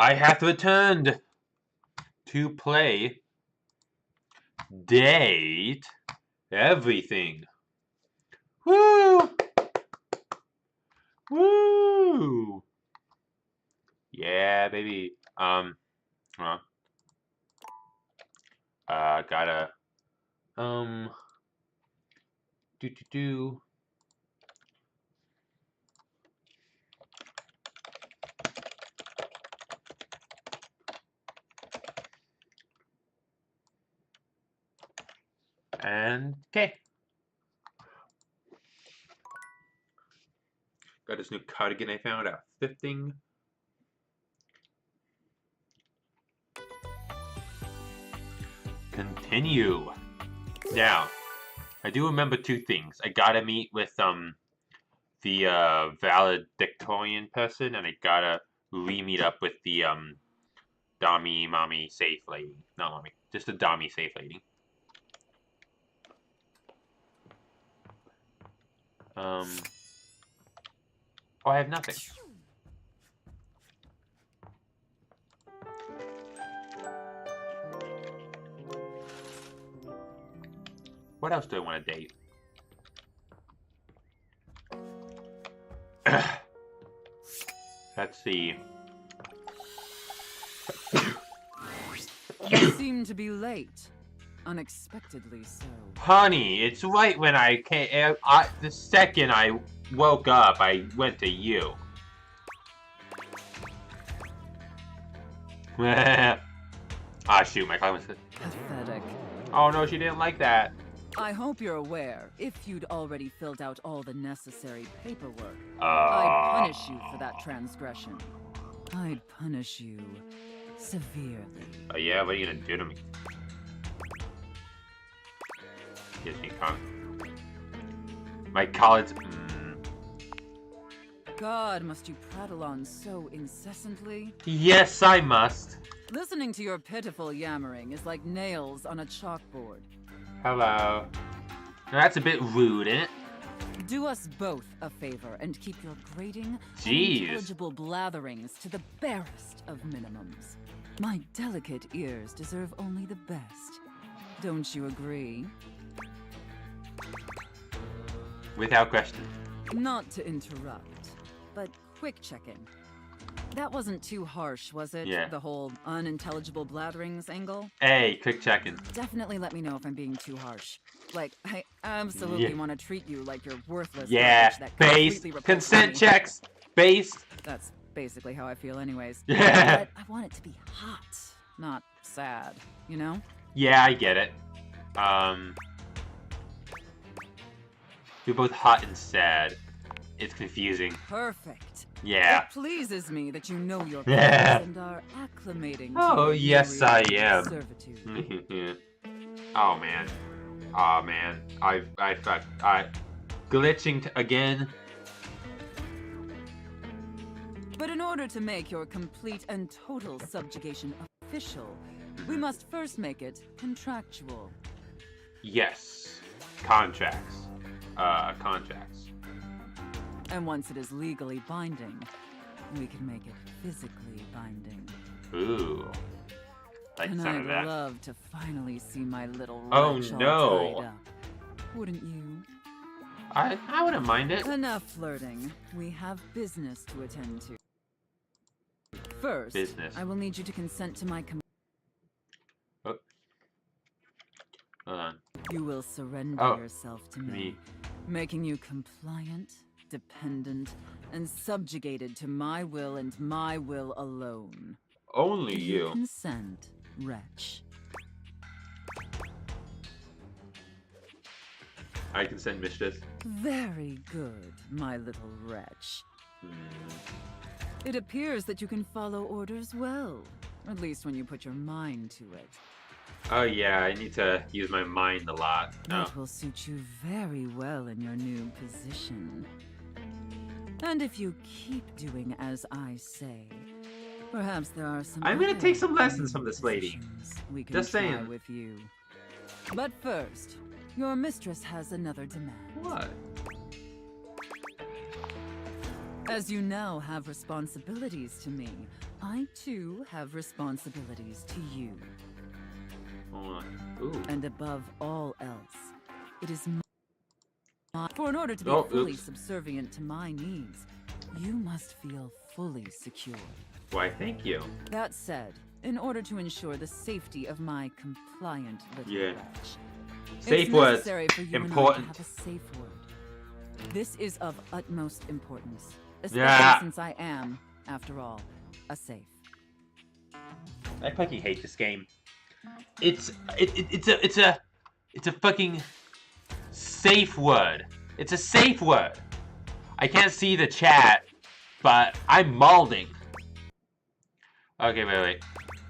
I have returned to play Date Everything. Woo! Woo! Yeah, baby. Gotta, do. And, okay. Got this new cardigan I found out thrifting. Continue. Now, I do remember two things. I gotta meet with the valedictorian person, and I gotta re-meet up with the Dommy Mommy Safe lady. Not Mommy, just the Dommy Safe lady. Oh, I have nothing. What else do I want to date? Let's see. You seem to be late. Unexpectedly so. Honey, it's right when I came. The second I woke up, I went to you. Ah, shoot, my car was. Pathetic. Oh no, she didn't like that. I hope you're aware, if you'd already filled out all the necessary paperwork, I'd I'd punish you for that transgression. I'd punish you severely. Yeah, what are you gonna do to me? Gives me my college. God, must you prattle on so incessantly? Yes, I must. Listening to your pitiful yammering is like nails on a chalkboard. Hello. Now that's a bit rude, isn't it? Do us both a favor and keep your grating, unintelligible blatherings to the barest of minimums. My delicate ears deserve only the best. Don't you agree? Without question. Not to interrupt, but quick check-in. That wasn't too harsh, was it? Yeah. The whole unintelligible blatherings angle? Hey, quick check-in. Definitely let me know if I'm being too harsh. Like, I absolutely want to treat you like you're worthless. Yeah, based. Consent checks. Based. That's basically how I feel anyways. Yeah. But I want it to be hot, not sad, you know? Yeah, I get it. You're both hot and sad. It's confusing. Perfect. Yeah. It pleases me that you know your Yeah. place and are acclimating to Oh, your yes, I am. servitude. Oh man. Oh man. I glitching again. But in order to make your complete and total subjugation official, we must first make it contractual. Yes. Contracts. Contracts. And once it is legally binding, we can make it physically binding. Ooh. Like And some I'd of that. love to finally see my little Oh, wretch all no. tied up. Wouldn't you? I wouldn't mind it. Enough flirting. We have business to attend to. First, Business. I will need you to consent to my Oh. Hold on. You will surrender Oh, yourself to me, Me. making you compliant, dependent, and subjugated to my will and my will alone. Only Do you. consent, wretch? I consent, mistress. Very good, my little wretch. It appears that you can follow orders well, at least when you put your mind to it. Oh yeah, I need to use my mind a lot. No. That will suit you very well in your new position. And if you keep doing as I say, perhaps there are some. I'm gonna other take some lessons new from this lady. positions we can Just try saying. with you. But first, your mistress has another demand. What? As you now have responsibilities to me, I too have responsibilities to you. Hold on. Ooh. And above all else, it is for in order to be Oh, fully oops. subservient to my needs, you must feel fully secure. Why, thank you. That said, in order to ensure the safety of my compliant little wretch, Safe it's words. necessary for you Important. and I to have a safe word. This is of utmost importance, especially Yeah. since I am, after all, a safe. I fucking hate this game. It's a fucking safe word. It's a safe word. I can't see the chat, but I'm malding. Okay, wait.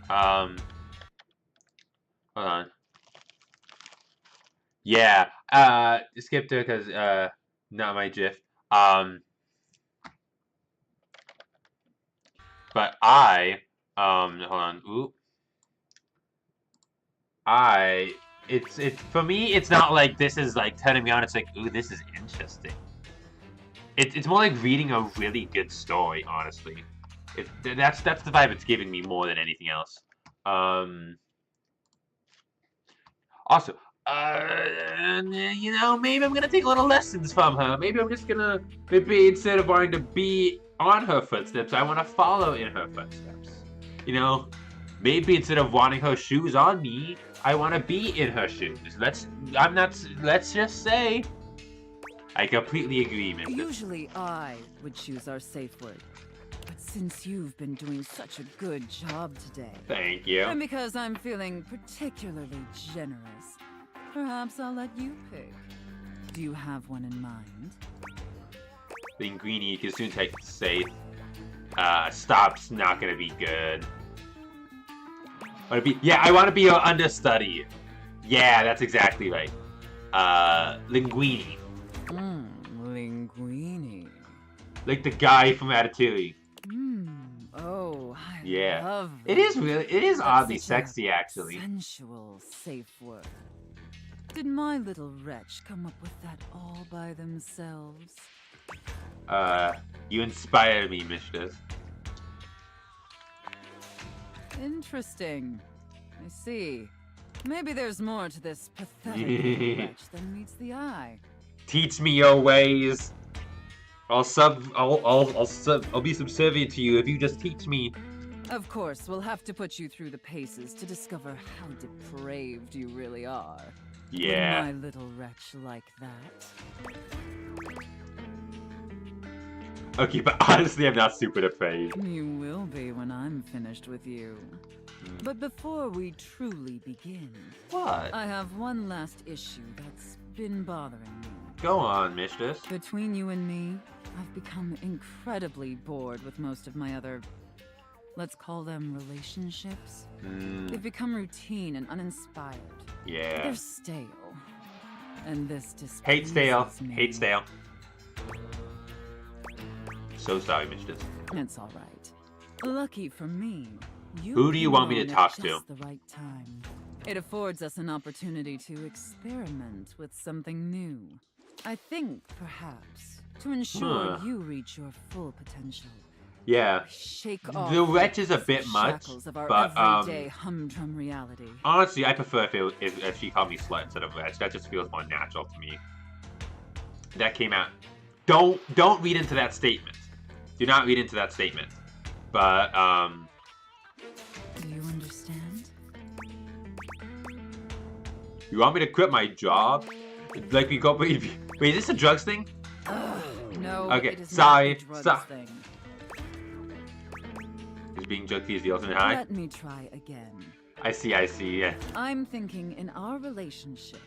Hold on. Yeah. Skip to it because not my GIF. But hold on. Oop. It's for me. It's not like this is like turning me on. It's like, ooh, this is interesting. It's more like reading a really good story, honestly. That's the vibe it's giving me more than anything else. Also, you know, maybe I'm gonna take little lessons from her. Maybe I'm just gonna, maybe instead of wanting to be on her footsteps, I want to follow in her footsteps. You know, maybe instead of wanting her shoes on me, I want to be in her shoes. Let's just say, I completely agree, Mister. Usually I would choose our safe word. But since you've been doing such a good job today... Thank you. And because I'm feeling particularly generous, perhaps I'll let you pick. Do you have one in mind? Linguini, you can soon take safe. Stop's not gonna be good. I want to be your understudy. Yeah, that's exactly right. Linguini. Linguini. Like the guy from Ratatouille. Oh, I Yeah. love It is That's oddly such a sexy, actually. sensual safe word. Did my little wretch come up with that all by themselves? You inspired me, mistress. Interesting. I see. Maybe there's more to this pathetic little wretch than meets the eye. Teach me your ways. I'll be subservient to you if you just teach me. Of course, we'll have to put you through the paces to discover how depraved you really are. Yeah. Would my little wretch like that? Okay, but honestly, I'm not super afraid. You will be when I'm finished with you. But before we truly begin... What? I have one last issue that's been bothering me. Go on, mistress. Between you and me, I've become incredibly bored with most of my other... let's call them relationships. They've become routine and uninspired. Yeah. They're stale. And this displeases Hate stale. me. Hate stale. So sorry, mistress. It's all right. Lucky for me, you Who do you want me to belong talk at to? just the right time. It affords us an opportunity to experiment with something new. I think, perhaps, to ensure you reach your full potential. Yeah. Shake off The wretch is a bit much, shackles of our but everyday humdrum reality. honestly, I prefer if she called me slut instead of wretch. That just feels more natural to me. That came out. Don't read into that statement. Do not read into that statement. But Do you understand? you want me to quit my job? Like we go. Wait, is this a drugs thing? No. Okay, it is sorry. Not a drugs Stop. thing. Is being junkie is the ultimate high? Let me try again. I see. Yeah. I'm thinking in our relationship.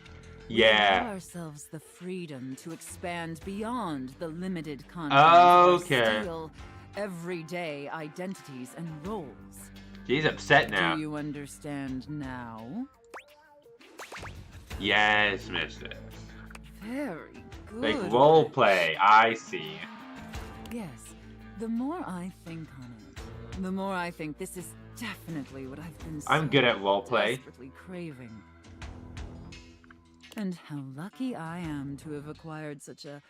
We Yeah. allow ourselves the freedom to expand beyond the limited confines of Okay. our stale, everyday identities and roles. She's upset now. Do you understand now? Yes, mistress. Very good. Like role play. I see. Yes. The more I think on it, the more I think this is definitely what I've been I'm good at role play. desperately craving. And how lucky I am to have acquired such a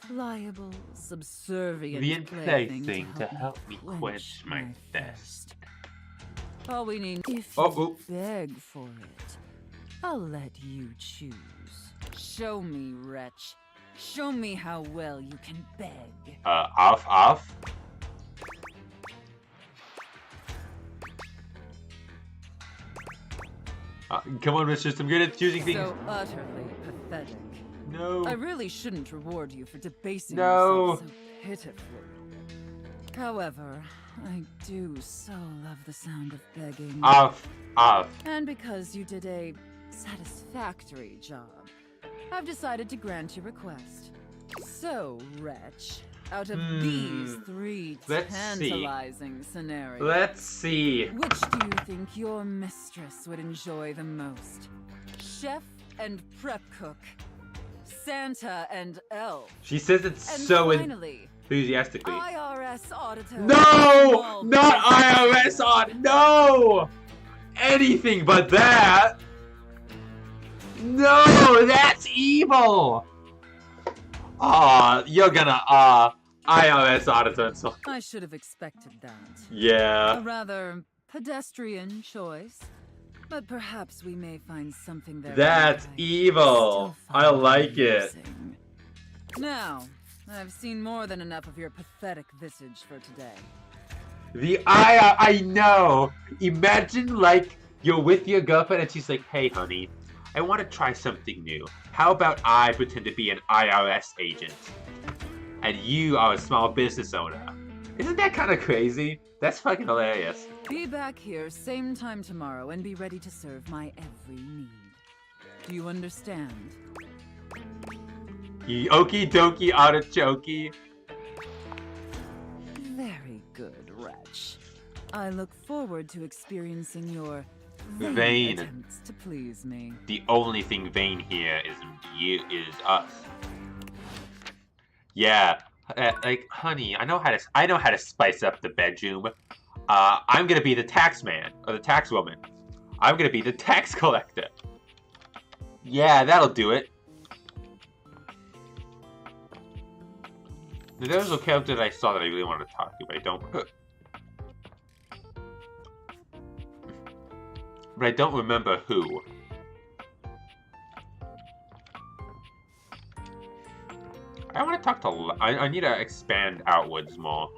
pliable, subservient plaything to help me quench my thirst. All we need, if you beg for it, I'll let you choose. Show me, wretch. Show me how well you can beg. Off. Come on, Mistress, I'm good at choosing things. So utterly pathetic. No. I really shouldn't reward you for debasing yourself so pitifully. However, I do so love the sound of begging. Off. And because you did a satisfactory job, I've decided to grant your request. So, wretch, out of these 3 tantalizing scenarios, let's see. Which do you think your mistress would enjoy the most? Chef and prep cook, Santa and elf. She says it so enthusiastically. IRS auditor. No! Not IRS audit! No! Anything but that! No! That's evil! Aw, you're gonna, IRS auditor. So. I should have expected that. Yeah. A rather pedestrian choice. But perhaps we may find something there. That's evil. I like it. Now, I've seen more than enough of your pathetic visage for today. I know. Imagine, like, you're with your girlfriend and she's like, hey, honey, I want to try something new. How about I pretend to be an IRS agent? And you are a small business owner. Isn't that kind of crazy? That's fucking hilarious. Be back here same time tomorrow and be ready to serve my every need. Do you understand? Okie dokie artichoke. Very good, wretch. I look forward to experiencing your vain attempts to please me. The only thing vain here is us. Yeah, like, honey, I know how to spice up the bedroom. I'm gonna be the tax man or the tax woman. I'm gonna be the tax collector. Yeah, that'll do it. Now, there was a character that I saw that I really wanted to talk to, but I don't. But I don't remember who. I want to talk to. I need to expand outwards more.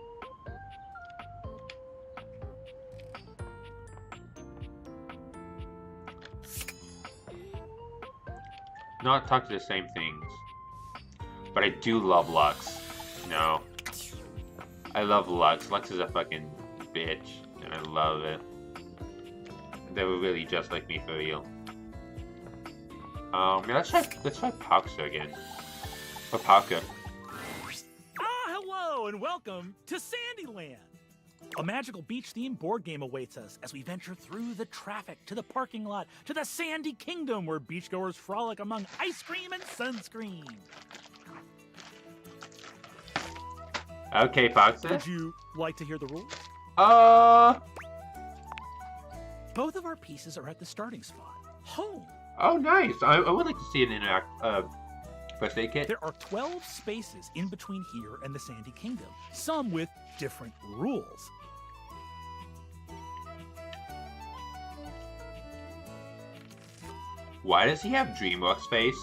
Not talk to the same things. But I do love Lux. No. I love Lux. Lux is a fucking bitch. And I love it. They were really just like me for real. Yeah, let's try Pauka again. Or Pauka. Hello and welcome to Sandyland. A magical beach-themed board game awaits us as we venture through the traffic to the parking lot to the Sandy Kingdom where beachgoers frolic among ice cream and sunscreen. Okay, Pauka. Would you like to hear the rules? Both of our pieces are at the starting spot, home. Oh, nice. I would like to see an first aid kit. There are 12 spaces in between here and the Sandy Kingdom, some with different rules. Why does he have DreamWorks face?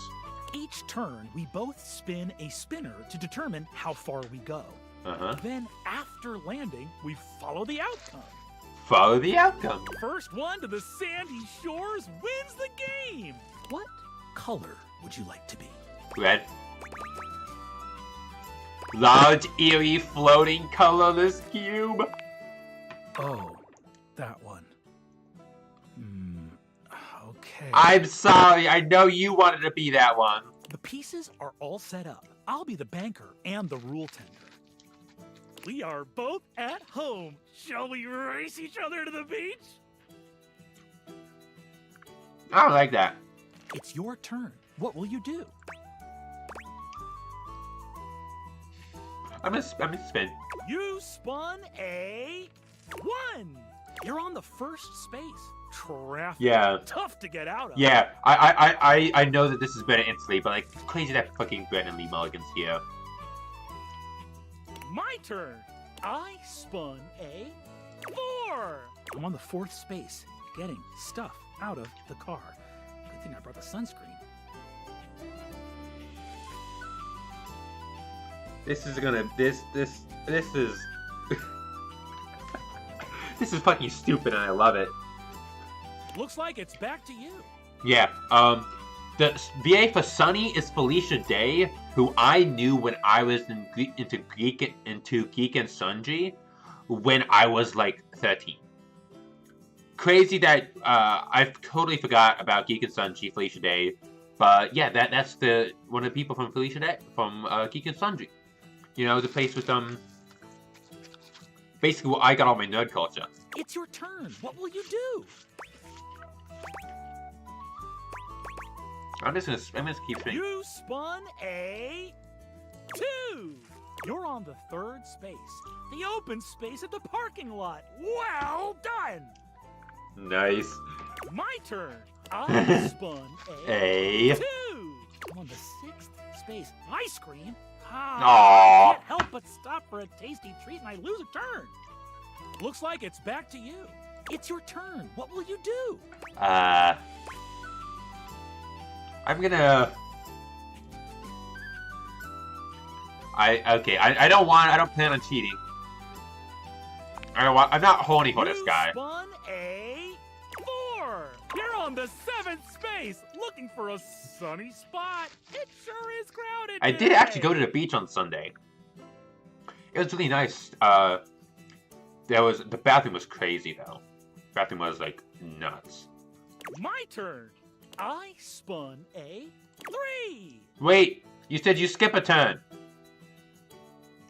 Each turn, we both spin a spinner to determine how far we go. Then, after landing, we follow the outcome. Follow the outcome. First one to the sandy shores wins the game. What color would you like to be? Red. Large, eerie, floating, colorless cube. Oh, that one. Okay. I'm sorry. I know you wanted to be that one. The pieces are all set up. I'll be the banker and the rule tender. We are both at home. Shall we race each other to the beach? I don't like that. It's your turn. What will you do? I'm gonna spin. You spun a 1. You're on the first space. traffic. Yeah. Tough to get out of. Yeah, I know that this is better instantly, but like, it's crazy that fucking Ben and Lee Mulligan's here. My turn. I spun a 4. I'm on the 4th space, getting stuff out of the car. Good thing I brought the sunscreen. This is gonna, this is, this is fucking stupid and I love it. Looks like it's back to you. Yeah, the VA for Sunny is Felicia Day, who I knew when I was into Geek and Sunji when I was like 13. Crazy that I totally forgot about Geek and Sunji, Felicia Day, but yeah, that's the one of the people from Felicia Day from Geek and Sunji. You know, the place with basically where I got all my nerd culture. It's your turn. What will you do? I'm just gonna keep spinning. You spun a 2. You're on the 3rd space, the open space at the parking lot. Well done. Nice. My turn. I spun a 2. I'm on the 6th space. Ice cream. Aww. I can't help but stop for a tasty treat and I lose a turn. Looks like it's back to you. It's your turn. What will you do? I'm gonna... I don't plan on cheating. I'm not horny for this guy. You spun a 4. You're on the 7th space, looking for a sunny spot. It sure is crowded I today. did actually go to the beach on Sunday. It was really nice. The bathroom was crazy though. The bathroom was like nuts. My turn. I spun a 3. Wait, you said you skip a turn.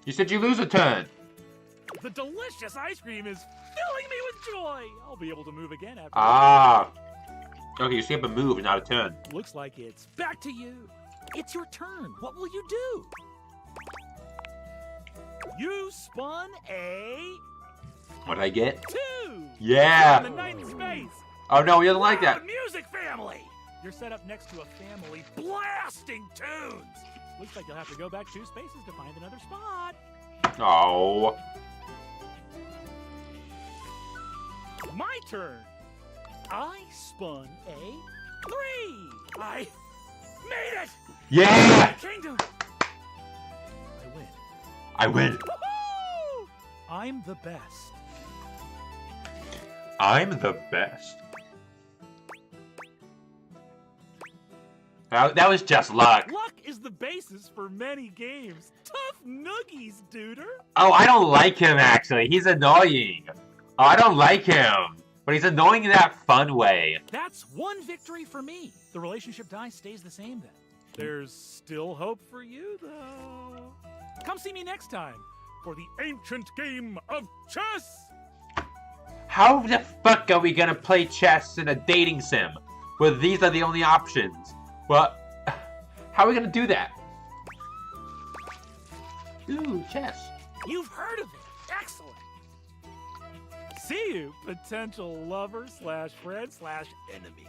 You said you lose a turn. The delicious ice cream is filling me with joy. I'll be able to move again after. Ah. Okay, you skip a move, not a turn. Looks like it's back to you. It's your turn. What will you do? You spun a What did I get? 2. Yeah. You're on the 9th space. Oh no, he doesn't like that. Loud music family. You're set up next to a family blasting tunes. Looks like you'll have to go back 2 spaces to find another spot. Oh. My turn. I spun a 3. I made it. Yeah. Kingdom. I win. I win. Woohoo! I'm the best. I'm the best. That was just luck. Luck is the basis for many games. Tough noogies, duder. Oh, I don't like him actually. He's annoying. Oh, I don't like him. But he's annoying in that fun way. That's 1 victory for me. The relationship die stays the same then. There's still hope for you, though. Come see me next time for the ancient game of chess. How the fuck are we gonna play chess in a dating sim where these are the only options? Well, how are we gonna do that? Ooh, chess. You've heard of it. Excellent. See you, potential lover / friend / enemy.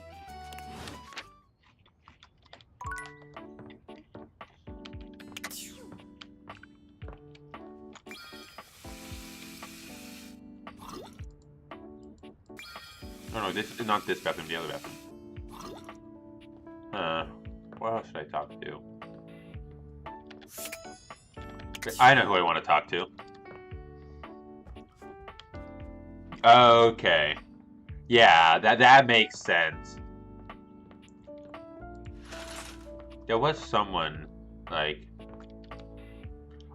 Oh no, this is not this bathroom, the other bathroom. What else should I talk to? I know who I want to talk to. Okay. Yeah, that makes sense. There was someone, like...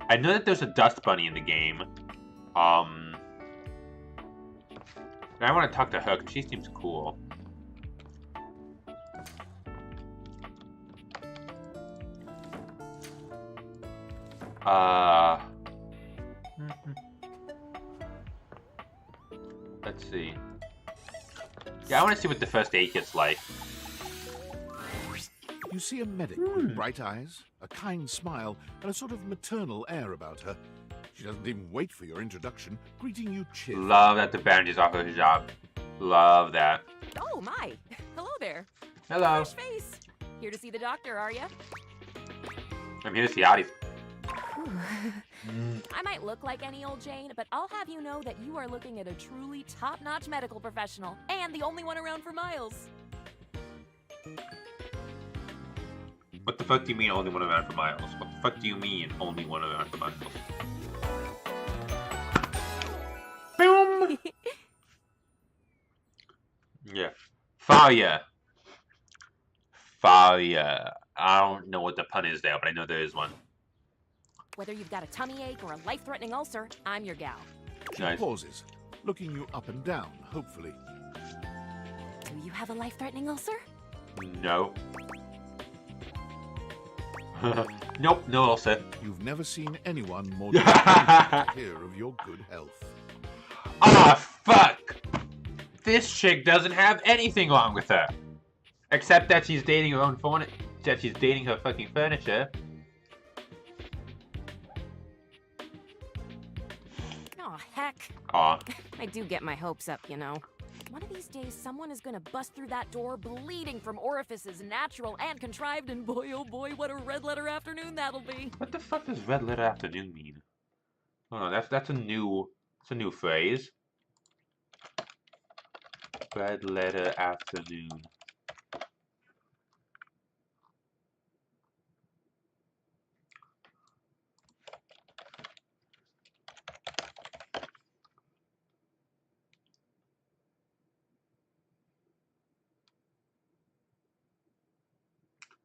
I know that there's a dust bunny in the game. And I want to talk to her because she seems cool. Let's see. Yeah, I want to see what the first aid kit's like. You see a medic with bright eyes, a kind smile, and a sort of maternal air about her. She doesn't even wait for your introduction, greeting you cheerfully. Love that the bandages off her job. Love that. Oh, my. Hello there. Hello. Fresh face. Here to see the doctor, are you? I'm here to see Addie. I might look like any old Jane, but I'll have you know that you are looking at a truly top-notch medical professional, and the only one around for miles. What the fuck do you mean only one around for miles? What the fuck do you mean only one around for miles? Boom! Yeah. Fire. Fire. I don't know what the pun is there, but I know there is one. Whether you've got a tummy ache or a life-threatening ulcer, I'm your gal. She Nice. pauses, looking you up and down, hopefully. Do you have a life-threatening ulcer? No. Nope, no ulcer. You've never seen anyone more determined to hear of your good health. Ah, fuck! This chick doesn't have anything wrong with her. Except that she's dating her own furniture. That she's dating her fucking furniture. Oh, heck. Aw. I do get my hopes up, you know. One of these days, someone is gonna bust through that door bleeding from orifices, natural and contrived, and boy, oh boy, what a red letter afternoon that'll be. What the fuck does red letter afternoon mean? Oh, that's a new phrase. Red letter afternoon.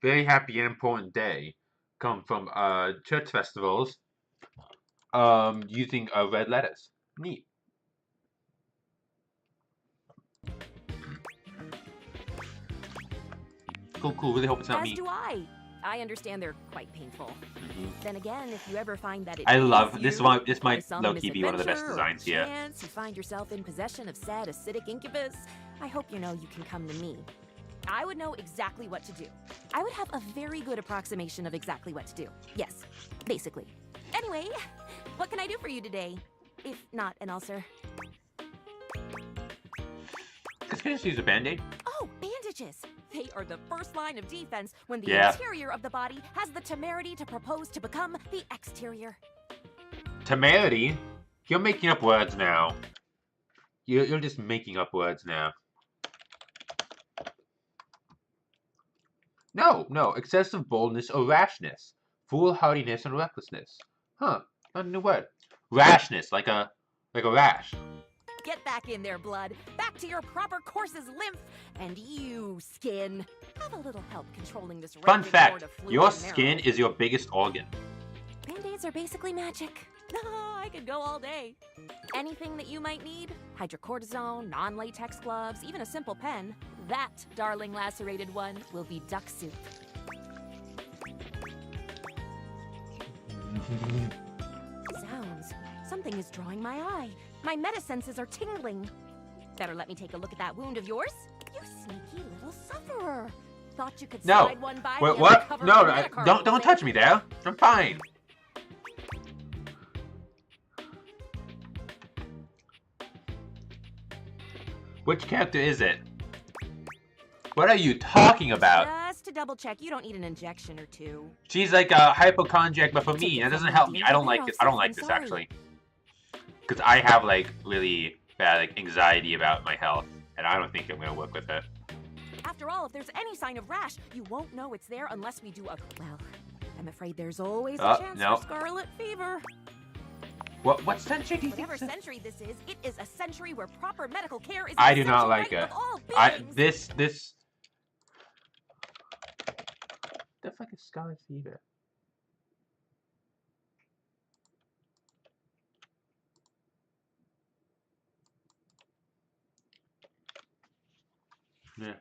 Very happy and important day come from church festivals using red letters. Neat. Cool. Really hope it's not As me. do I. I understand they're quite painful. Then again, if you ever find that it I is love you, this one. This by might some low-key be one of the best misadventure or designs here. chance you find yourself in possession of said acidic incubus, I hope you know you can come to me. I would know exactly what to do. I would have a very good approximation of exactly what to do. Yes, basically. Anyway, what can I do for you today? If not an ulcer. Can I just use a band-aid? Oh, bandages! They are the first line of defense when the Yeah. interior of the body has the temerity to propose to become the exterior. Temerity? You're making up words now. You're just making up words now. No. Excessive boldness or rashness. Foolhardiness and recklessness. Huh. A new word. Rashness, like a rash. Get back in there, blood. Back to your proper course's lymph. And you, skin, have a little help controlling this Fun raging fact, horde of fluid your and marrow. skin is your biggest organ. Band-aids are basically magic. I could go all day. Anything that you might need, hydrocortisone, non-latex gloves, even a simple pen, that, darling lacerated one, will be duck soup. Zounds, something is drawing my eye. My metasenses are tingling. Better let me take a look at that wound of yours. You sneaky little sufferer. Thought you could No. slide one by Wait, me what? uncover No, my metacarpal, don't touch me there. I'm fine. Which character is it? What are you talking about? Just to double check, you don't need an injection or two. She's like a hypochondriac, but for me, that doesn't help me. I don't like this. I don't like this actually, because I have like really bad like anxiety about my health, and I don't think I'm gonna work with it. After all, if there's any sign of rash, you won't know it's there unless we do a... Well, I'm afraid there's always a chance no. for scarlet fever. What century do you think? Whatever century this is, it is a century where proper medical care is I an do not essential like right it. of all I beings. this. The fuck is scarlet fever? Yeah.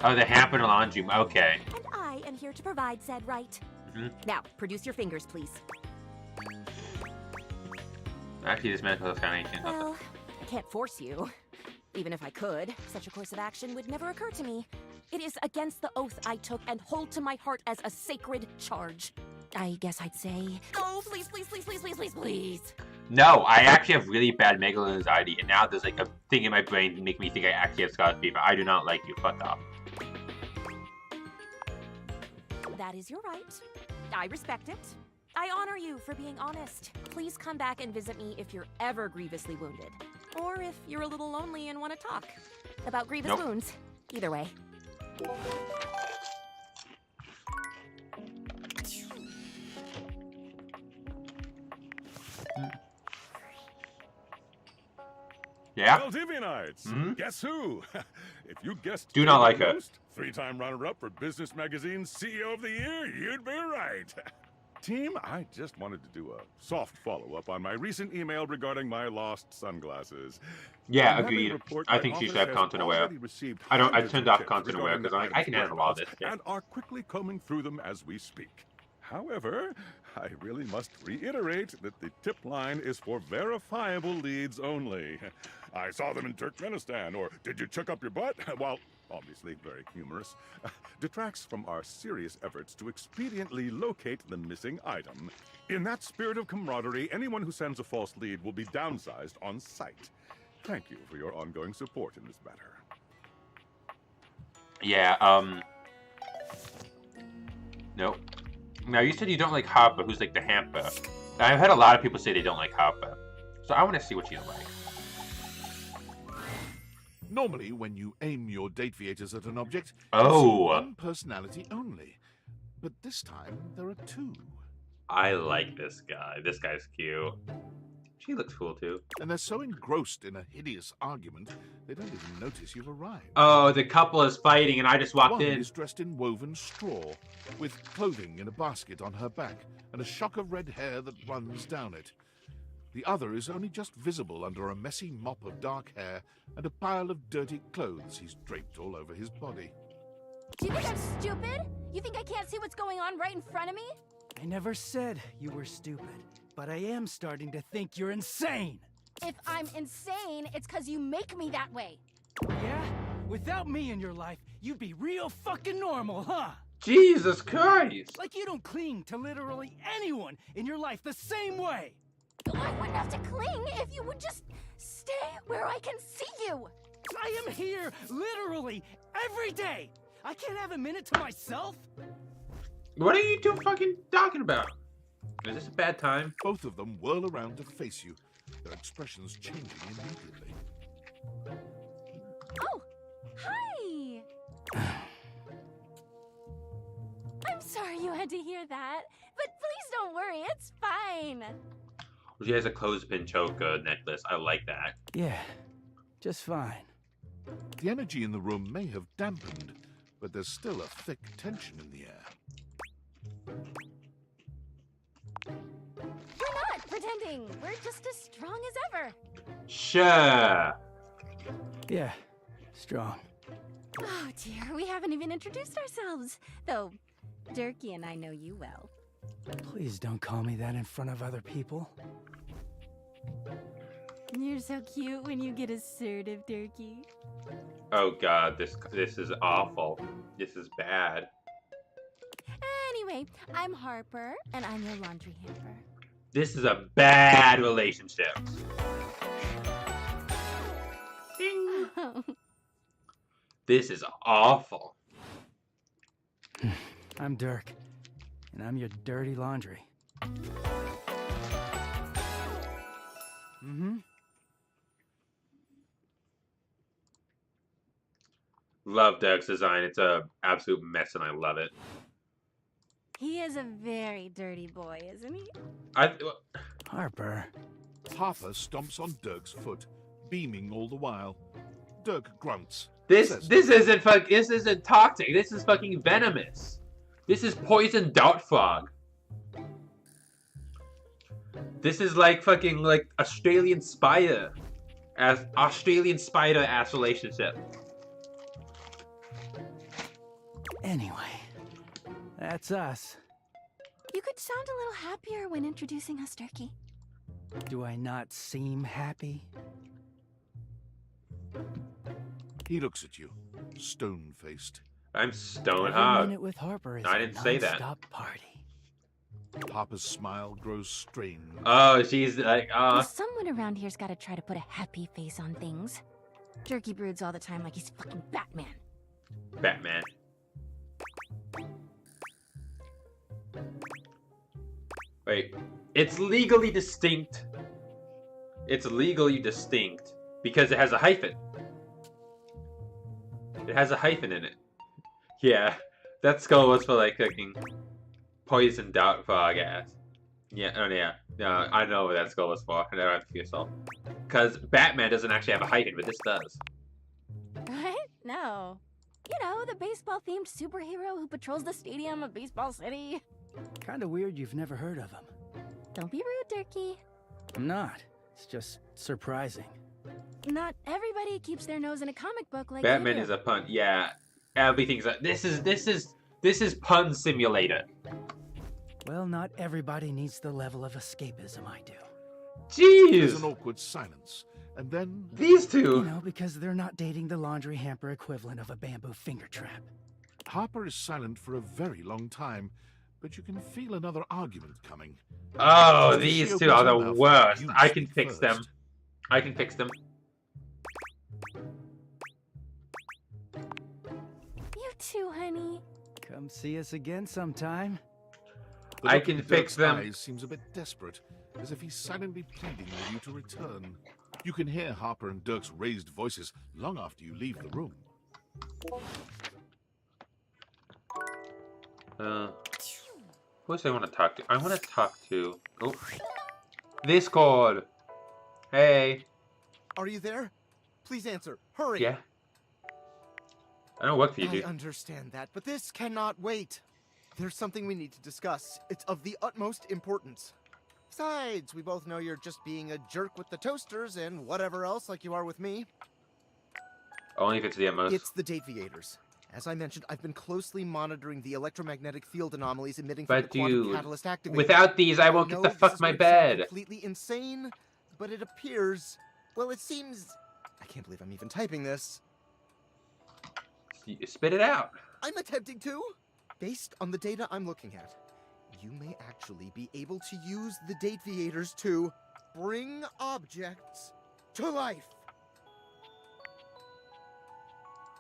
Oh, the hampered laundry. Okay. And I am here to provide said right. Now, produce your fingers, please. Actually, this medical explanation. Well, I can't force you. Even if I could, such a course of action would never occur to me. It is against the oath I took and hold to my heart as a sacred charge. I guess I'd say, oh, please, please, please, please, please, please, please. No, I actually have really bad megalon anxiety, and now there's like a thing in my brain making me think I actually have scarlet fever. I do not like you. Fuck off. That is your right. I respect it. I honor you for being honest. Please come back and visit me if you're ever grievously wounded. Or if you're a little lonely and want to talk about grievous wounds. Either way. Yeah? Well, Devianites, guess who? If you guessed Do not like her. most, 3-time runner-up for Business Magazine's CEO of the Year, you'd be right. Team, I just wanted to do a soft follow-up on my recent email regarding my lost sunglasses. Yeah, I'm happy to agreed. report I my think she office should have has content aware. already received I hundreds turned of off tips content aware regarding because I'm like, the I can handle all items this. and are quickly combing through them as we speak. However, I really must reiterate that the tip line is for verifiable leads only. I saw them in Turkmenistan, or did you check up your butt? While obviously very humorous, detracts from our serious efforts to expediently locate the missing item. In that spirit of camaraderie, anyone who sends a false lead will be downsized on sight. Thank you for your ongoing support in this matter. Yeah, nope. Now, you said you don't like Harper, who's like the hamper. I've had a lot of people say they don't like Harper. So I want to see what she's like. Normally, when you aim your date viators at an object, Oh. you see one personality only. But this time, there are two. I like this guy. This guy's cute. She looks cool, too. And they're so engrossed in a hideous argument, they don't even notice you've arrived. Oh, the couple is fighting and I just walked One in. is dressed in woven straw, with clothing in a basket on her back, and a shock of red hair that runs down it. The other is only just visible under a messy mop of dark hair and a pile of dirty clothes he's draped all over his body. Do you think I'm stupid? You think I can't see what's going on right in front of me? I never said you were stupid, but I am starting to think you're insane. If I'm insane, it's because you make me that way. Yeah? Without me in your life, you'd be real fucking normal, huh? Jesus Christ! Like you don't cling to literally anyone in your life the same way. I wouldn't have to cling if you would just stay where I can see you. I am here literally every day. I can't have a minute to myself. What are you two fucking talking about? Is this a bad time? Both of them whirl around to face you, their expressions changing immediately. Oh, hi. I'm sorry you had to hear that, but please don't worry, it's fine. She has a clothespin choke necklace. I like that. Yeah, just fine. The energy in the room may have dampened, but there's still a thick tension in the air. We're not pretending. We're just as strong as ever. Sure. Yeah, strong. Oh dear, we haven't even introduced ourselves. Though, Durkee and I know you well. Please don't call me that in front of other people. You're so cute when you get assertive, Durkee. Oh god, this is awful. This is bad. Anyway, I'm Harper, and I'm your laundry hamper. This is a bad relationship. Ding. This is awful. I'm Dirk, and I'm your dirty laundry. Mm-hmm. Love Dirk's design. It's a absolute mess, and I love it. He is a very dirty boy, isn't he? Harper. Harper stomps on Dirk's foot, beaming all the while. Dirk grunts. This isn't toxic. This is fucking venomous. This is poison dart frog. This is like fucking like Australian spider ass relationship. Anyway, that's us. You could sound a little happier when introducing us, Durkee. Do I not seem happy? He looks at you, stone-faced. I'm stone Every hard. minute with Harper is I a didn't say that. non-stop party. Harper's smile grows strained. Oh, she's like, Well, someone around here's got to try to put a happy face on things. Jerky broods all the time like he's fucking Batman. Batman. Wait, it's legally distinct. It's legally distinct because it has a hyphen. It has a hyphen in it. Yeah, that skull was for like cooking poison dart frog ass. Yeah, oh yeah. No, I know what that skull was for. I don't have to feel salt. Because Batman doesn't actually have a hyphen, but this does. What? No. You know, the baseball-themed superhero who patrols the stadium of Baseball City. Kinda weird you've never heard of him. Don't be rude, Turkey. I'm not. It's just surprising. Not everybody keeps their nose in a comic book like Batman you is do. a pun. Yeah, everything's a, this is pun simulator. Well, not everybody needs the level of escapism I do. There's an Jeez, awkward silence, and then these You two. know, because they're not dating the laundry hamper equivalent of a bamboo finger trap. Harper is silent for a very long time, but you can feel another argument coming. Oh, Just as these she two opens are her the mouth, worst. you I can speak fix them. first. I can fix them. You too, honey. Come see us again sometime. The I look can in fix Dirk's them. Eyes seems a bit desperate, as if he's silently pleading with you to return. You can hear Harper and Dirk's raised voices long after you leave the room. Who else do I want to talk to? I want to talk to. Oh, Discord. Hey. Are you there? Please answer. Hurry. Yeah. I don't work for you, I dude. understand that, but this cannot wait. There's something we need to discuss. It's of the utmost importance. Besides, we both know you're just being a jerk with the toasters and whatever else like you are with me. Only if it's the utmost. It's the Dateviators. As I mentioned, I've been closely monitoring the electromagnetic field anomalies emitting from the But quantum dude, catalyst activator. without these, I won't know get to this fuck is my going to sound bed. completely insane, but it appears. Well, it seems. I can't believe I'm even typing this. Spit it out. I'm attempting to. Based on the data I'm looking at, you may actually be able to use the Dateviators to bring objects to life.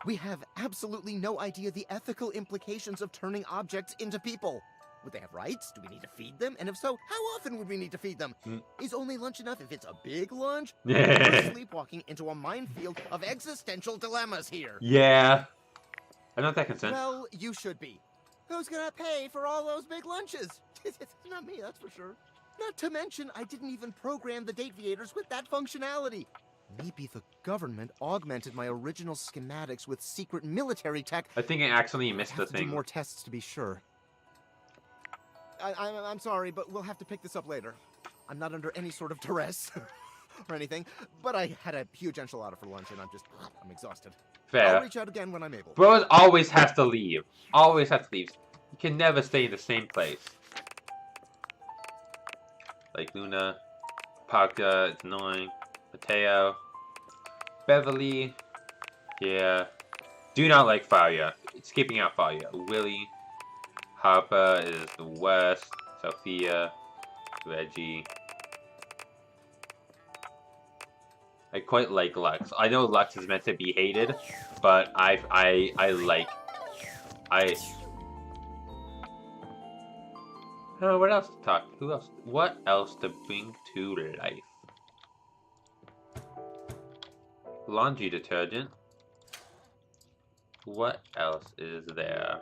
We have absolutely no idea the ethical implications of turning objects into people. Would they have rights? Do we need to feed them? And if so, how often would we need to feed them? Is only lunch enough if it's a big lunch? We're sleepwalking into a minefield of existential dilemmas here. Yeah. I'm not that concerned. Well, you should be. Who's gonna pay for all those big lunches? It's not me, that's for sure. Not to mention, I didn't even program the Dateviators with that functionality. Maybe the government augmented my original schematics with secret military tech. I think I accidentally missed Have the to do thing. more tests to be sure. I'm sorry, but we'll have to pick this up later. I'm not under any sort of duress or anything, but I had a huge enchilada for lunch and I'm exhausted. Fair. I'll reach out again when I'm able. Bros always has to leave. Always has to leave. You can never stay in the same place. Like Luna, Parker, it's annoying. Mateo, Beverly, yeah. Do not like Faria. Skipping out Faria. Willie, Harper is the worst. Sophia, Reggie. I quite like Lux. I know Lux is meant to be hated, but I like. Oh, what else to talk? Who else? What else to bring to life? Laundry detergent. What else is there?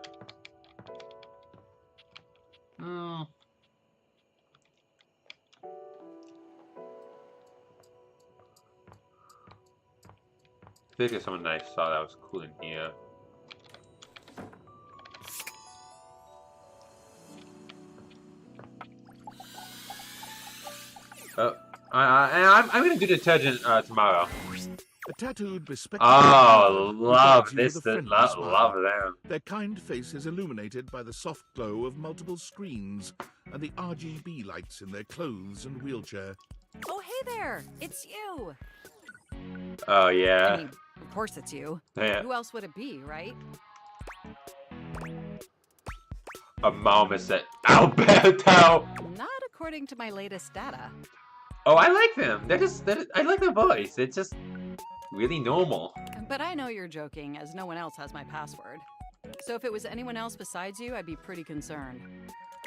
I think there's someone that I saw that was cool in here. Oh, I'm gonna do detergent tomorrow. A tattooed, bespectacled Oh, man love regards you this. with a friendly Love smile. them. Their kind face is illuminated by the soft glow of multiple screens and the RGB lights in their clothes and wheelchair. Oh, hey there! It's you! Oh I yeah. mean, of course it's you. Yeah. Who else would it be, right? A marmoset. Alberto! Not according to my latest data. Oh, I like them. I like their voice. It's just really normal. But I know you're joking, as no one else has my password. So if it was anyone else besides you, I'd be pretty concerned.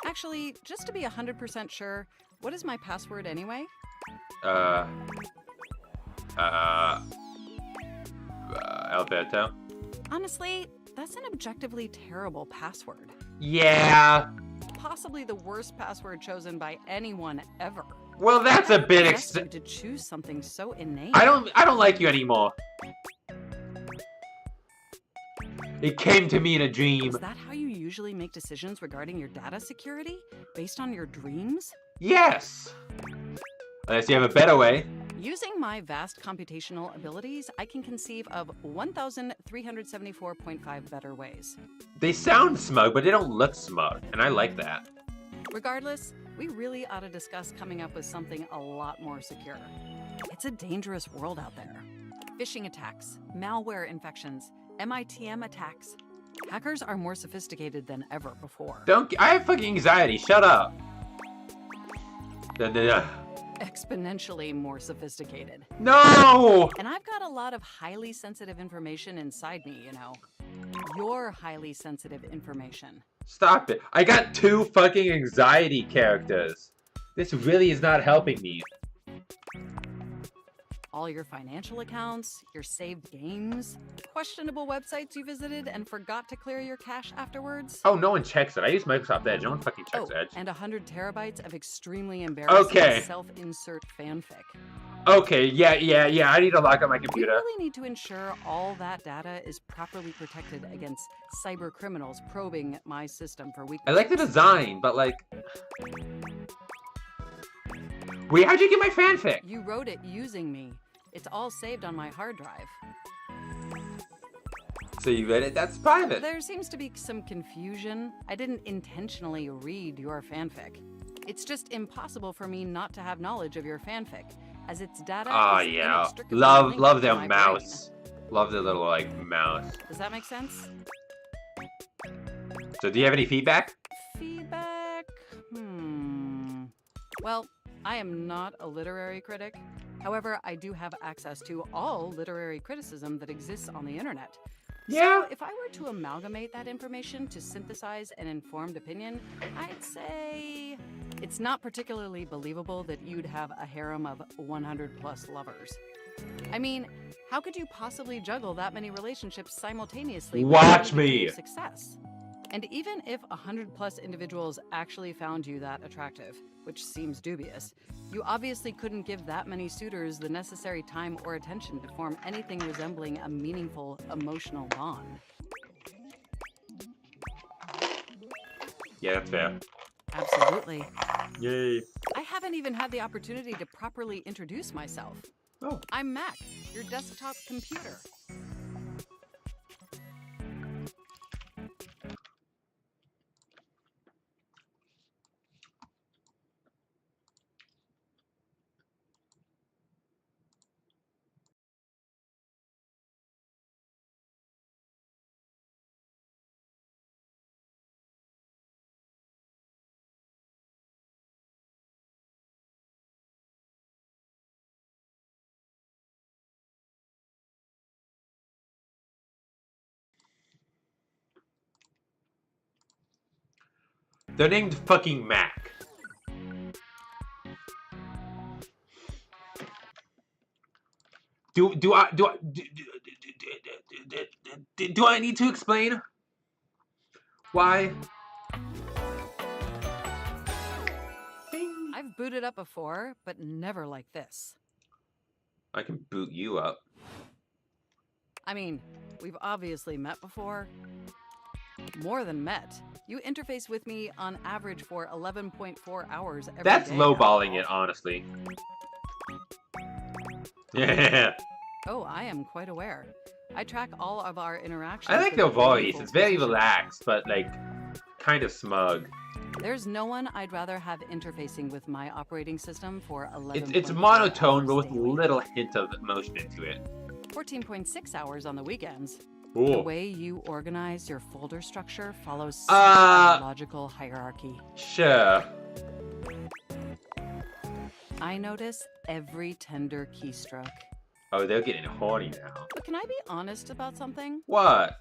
Actually, just to be 100% sure, what is my password anyway? Alberto? Honestly, that's an objectively terrible password. Yeah. Possibly the worst password chosen by anyone ever. Well, that's a bit I you to choose something so inane. I don't like you anymore. It came to me in a dream. Is that how you usually make decisions regarding your data security? Based on your dreams? Yes! Unless you have a better way. Using my vast computational abilities, I can conceive of 1,374.5 better ways. They sound smug, but they don't look smug, and I like that. Regardless, we really ought to discuss coming up with something a lot more secure. It's a dangerous world out there. Phishing attacks, malware infections, MITM attacks. Hackers are more sophisticated than ever before. I have fucking anxiety, shut up. Exponentially more sophisticated. No! And I've got a lot of highly sensitive information inside me, you know. Your highly sensitive information. Stop it. I got 2 fucking anxiety characters. This really is not helping me. All your financial accounts, your saved games, questionable websites you visited and forgot to clear your cache afterwards. Oh, no one checks it. I use Microsoft Edge. No one fucking checks Edge. And 100 terabytes of extremely embarrassing self-insert fanfic. Okay, yeah. I need to lock up my computer. We really need to ensure all that data is properly protected against cyber criminals probing my system for weaknesses. I like the design, but like... Wait, how'd you get my fanfic? You wrote it using me. It's all saved on my hard drive. So you read it? That's private. There seems to be some confusion. I didn't intentionally read your fanfic. It's just impossible for me not to have knowledge of your fanfic, as its data is inextricably linked love to their my mouse. brain. Love their little like mouse. Does that make sense? So do you have any feedback? Feedback? Well, I am not a literary critic. However, I do have access to all literary criticism that exists on the internet. Yeah. So if I were to amalgamate that information to synthesize an informed opinion, I'd say it's not particularly believable that you'd have a harem of 100 plus lovers. I mean, how could you possibly juggle that many relationships simultaneously? Watch me. Success. And even if 100 plus individuals actually found you that attractive, which seems dubious, you obviously couldn't give that many suitors the necessary time or attention to form anything resembling a meaningful emotional bond. Yeah, that's fair. Absolutely. Yay. I haven't even had the opportunity to properly introduce myself. Oh. I'm Mac, your desktop computer. They're named fucking Mac. Do I need to explain why? I've booted up before, but never like this. I can boot you up. I mean, we've obviously met before. More than met. You interface with me on average for 11.4 hours every day. That's lowballing it, honestly. Yeah. Oh, I am quite aware. I track all of our interactions. I like their voice. It's very relaxed, but like kind of smug. There's no one I'd rather have interfacing with my operating system for 11. It's monotone, but with a little hint of emotion into it. 14.6 hours on the weekends. The Ooh. way you organize your folder structure follows such a logical hierarchy. Sure. I notice every tender keystroke. Oh, they're getting horny now. But can I be honest about something? What?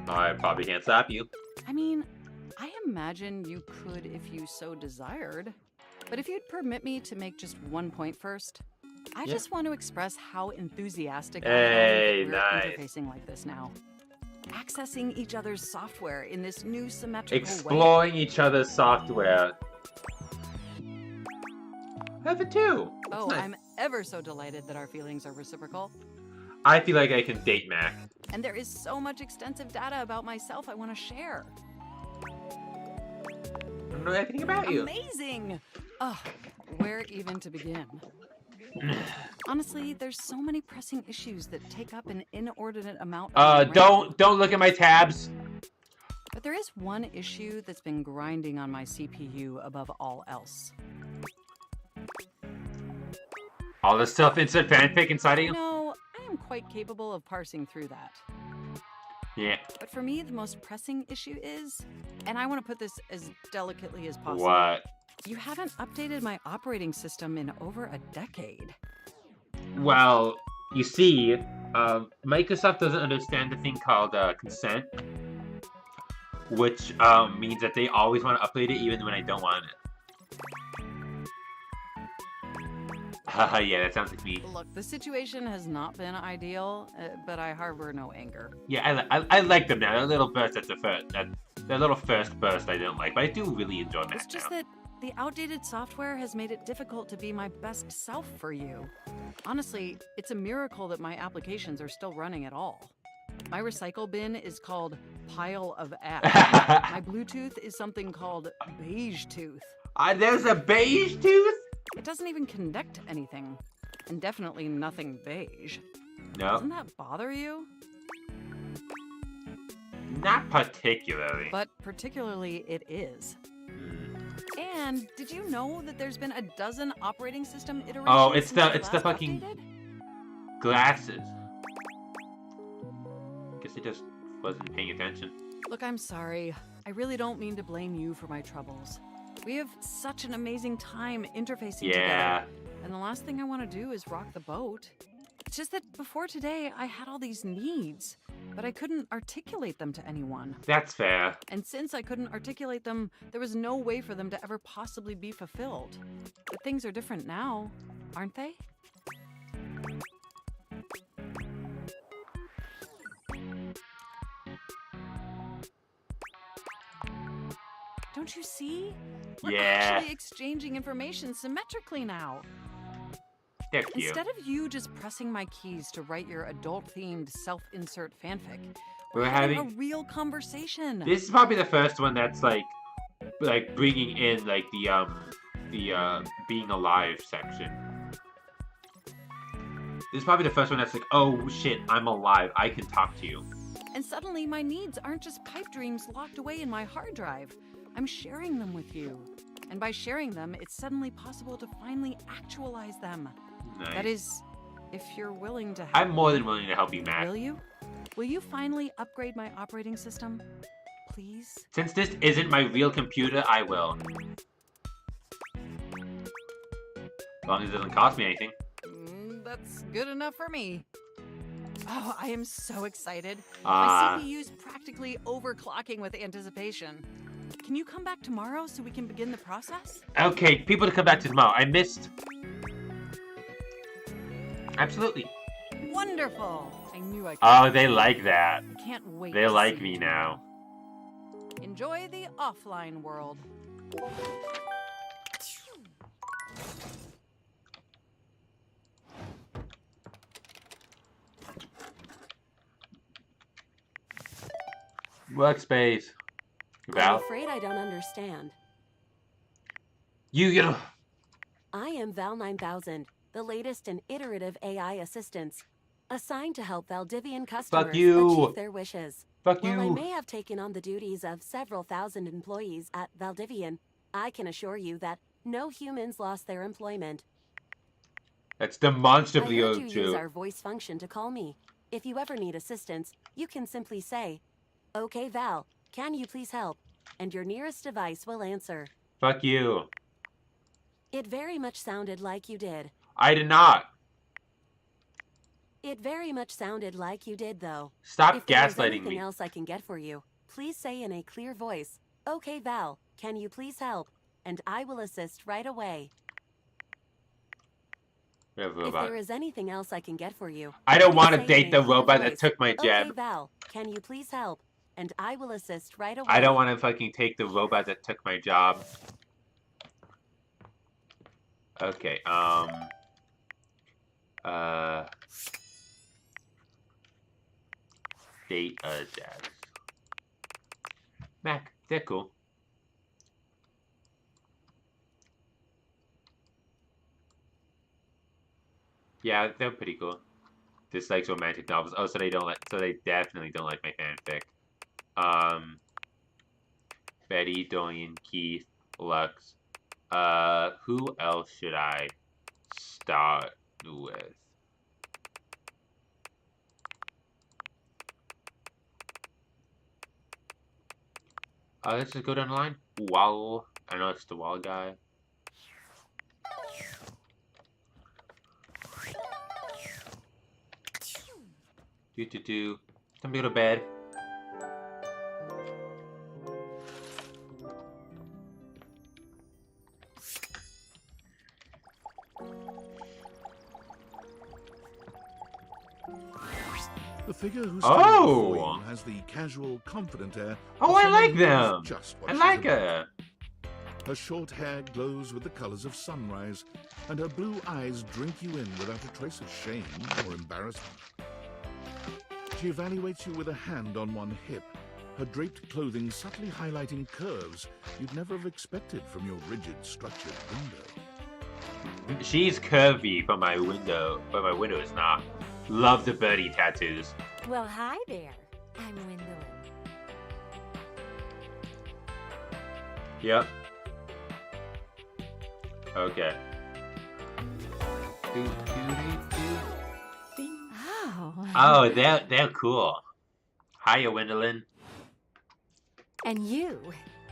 I probably can't stop you. I mean, I imagine you could if you so desired. But if you'd permit me to make just one point first, I just want to express how enthusiastic I am that we're interfacing like this now. Accessing each other's software in this new symmetrical Exploring each other's software. Have it too. Oh, nice. I'm ever so delighted that our feelings are reciprocal. I feel like I can date Mac. And there is so much extensive data about myself I want to share. I don't know anything about you. Amazing! Ugh, where even to begin? Honestly, there's so many pressing issues that take up an inordinate amount of don't look at my tabs. But there is one issue that's been grinding on my CPU above all else. All the self-insert fanfic inside of you? No, I am quite capable of parsing through that. Yeah. But for me, the most pressing issue is, and I want to put this as delicately as possible. What? You haven't updated my operating system in over a decade. Well, you see, Microsoft doesn't understand the thing called consent, which means that they always want to update it even when I don't want it. Haha, yeah, that sounds like me. Look, the situation has not been ideal, but I harbor no anger. Yeah, I like them now. That little burst at the first, that little first burst I didn't like, but I do really enjoy that. It's just that the outdated software has made it difficult to be my best self for you. Honestly, it's a miracle that my applications are still running at all. My recycle bin is called Pile of Ash. My Bluetooth is something called Beige Tooth. There's a beige tooth? It doesn't even connect to anything. And definitely nothing beige. No. Doesn't that bother you? Not particularly. But particularly it is. And did you know that there's been a dozen operating system iterations? Oh, it's the fucking updated? glasses. Guess I just wasn't paying attention. Look, I'm sorry. I really don't mean to blame you for my troubles. We have such an amazing time interfacing together. And the last thing I want to do is rock the boat. It's just that before today, I had all these needs, but I couldn't articulate them to anyone. That's fair. And since I couldn't articulate them, there was no way for them to ever possibly be fulfilled. But things are different now, aren't they? Don't you see? We're actually exchanging information symmetrically now. They're cute. Instead of you just pressing my keys to write your adult-themed self-insert fanfic, we're having a real conversation. This is probably the first one that's like bringing in like the being alive section. This is probably the first one that's like, oh shit, I'm alive. I can talk to you. And suddenly my needs aren't just pipe dreams locked away in my hard drive. I'm sharing them with you. And by sharing them, it's suddenly possible to finally actualize them. Nice. That is, if you're willing to help. I'm more than willing to help you, Matt. Will you? Will you finally upgrade my operating system? Please? Since this isn't my real computer, I will. As long as it doesn't cost me anything. That's good enough for me. Oh, I am so excited. Ah. My CPU's practically overclocking with anticipation. Can you come back tomorrow so we can begin the process? Okay, people to come back to tomorrow. I missed. Absolutely. Wonderful. I knew I could. Oh, they like that. Can't wait. They like me now. Enjoy the offline world. Workspace. Val? I'm afraid I don't understand. You. I am Val 9000, the latest in iterative AI assistants, assigned to help Valdivian customers achieve their wishes. Fuck While I you. may have taken on the duties of several thousand employees at Valdivian, I can assure you that no humans lost their employment. That's demonstrably I heard you use true. our voice function to call me. If you ever need assistance, you can simply say, "Okay, Val, can you please help?" And your nearest device will answer. Fuck you. It very much sounded like you did. I did not. It very much sounded like you did, though. Stop if there's gaslighting anything me. else I can get for you, please say in a clear voice, "Okay, Val, can you please help?" And I will assist right away. If there is anything else I can get for you, I don't want to say date in the a clear robot that voice, took my gem. "Okay, Val, can you please help?" And I will assist right away. I don't want to fucking take the robot that took my job. Okay, date a dad. Mac, they're cool. Yeah, they're pretty cool. Dislikes romantic novels. Oh, so they don't like. So they definitely don't like my fanfic. Betty, Dorian, Keith, Lux. Who else should I start with? Let's just go down the line. Wall. I know it's the wall guy. Time to go to bed. The figure who stands Oh! before you has the casual, confident air. Oh, of I someone like who knows them. just what I she's like about. her. Her short hair glows with the colors of sunrise, and her blue eyes drink you in without a trace of shame or embarrassment. She evaluates you with a hand on one hip, her draped clothing subtly highlighting curves you'd never have expected from your rigid, structured window. She's curvy, but my window is not. Love the birdie tattoos. Well, hi there. I'm Gwendolyn. Yep. Okay. Oh. Oh, they're cool. Hiya, Gwendolyn. And you?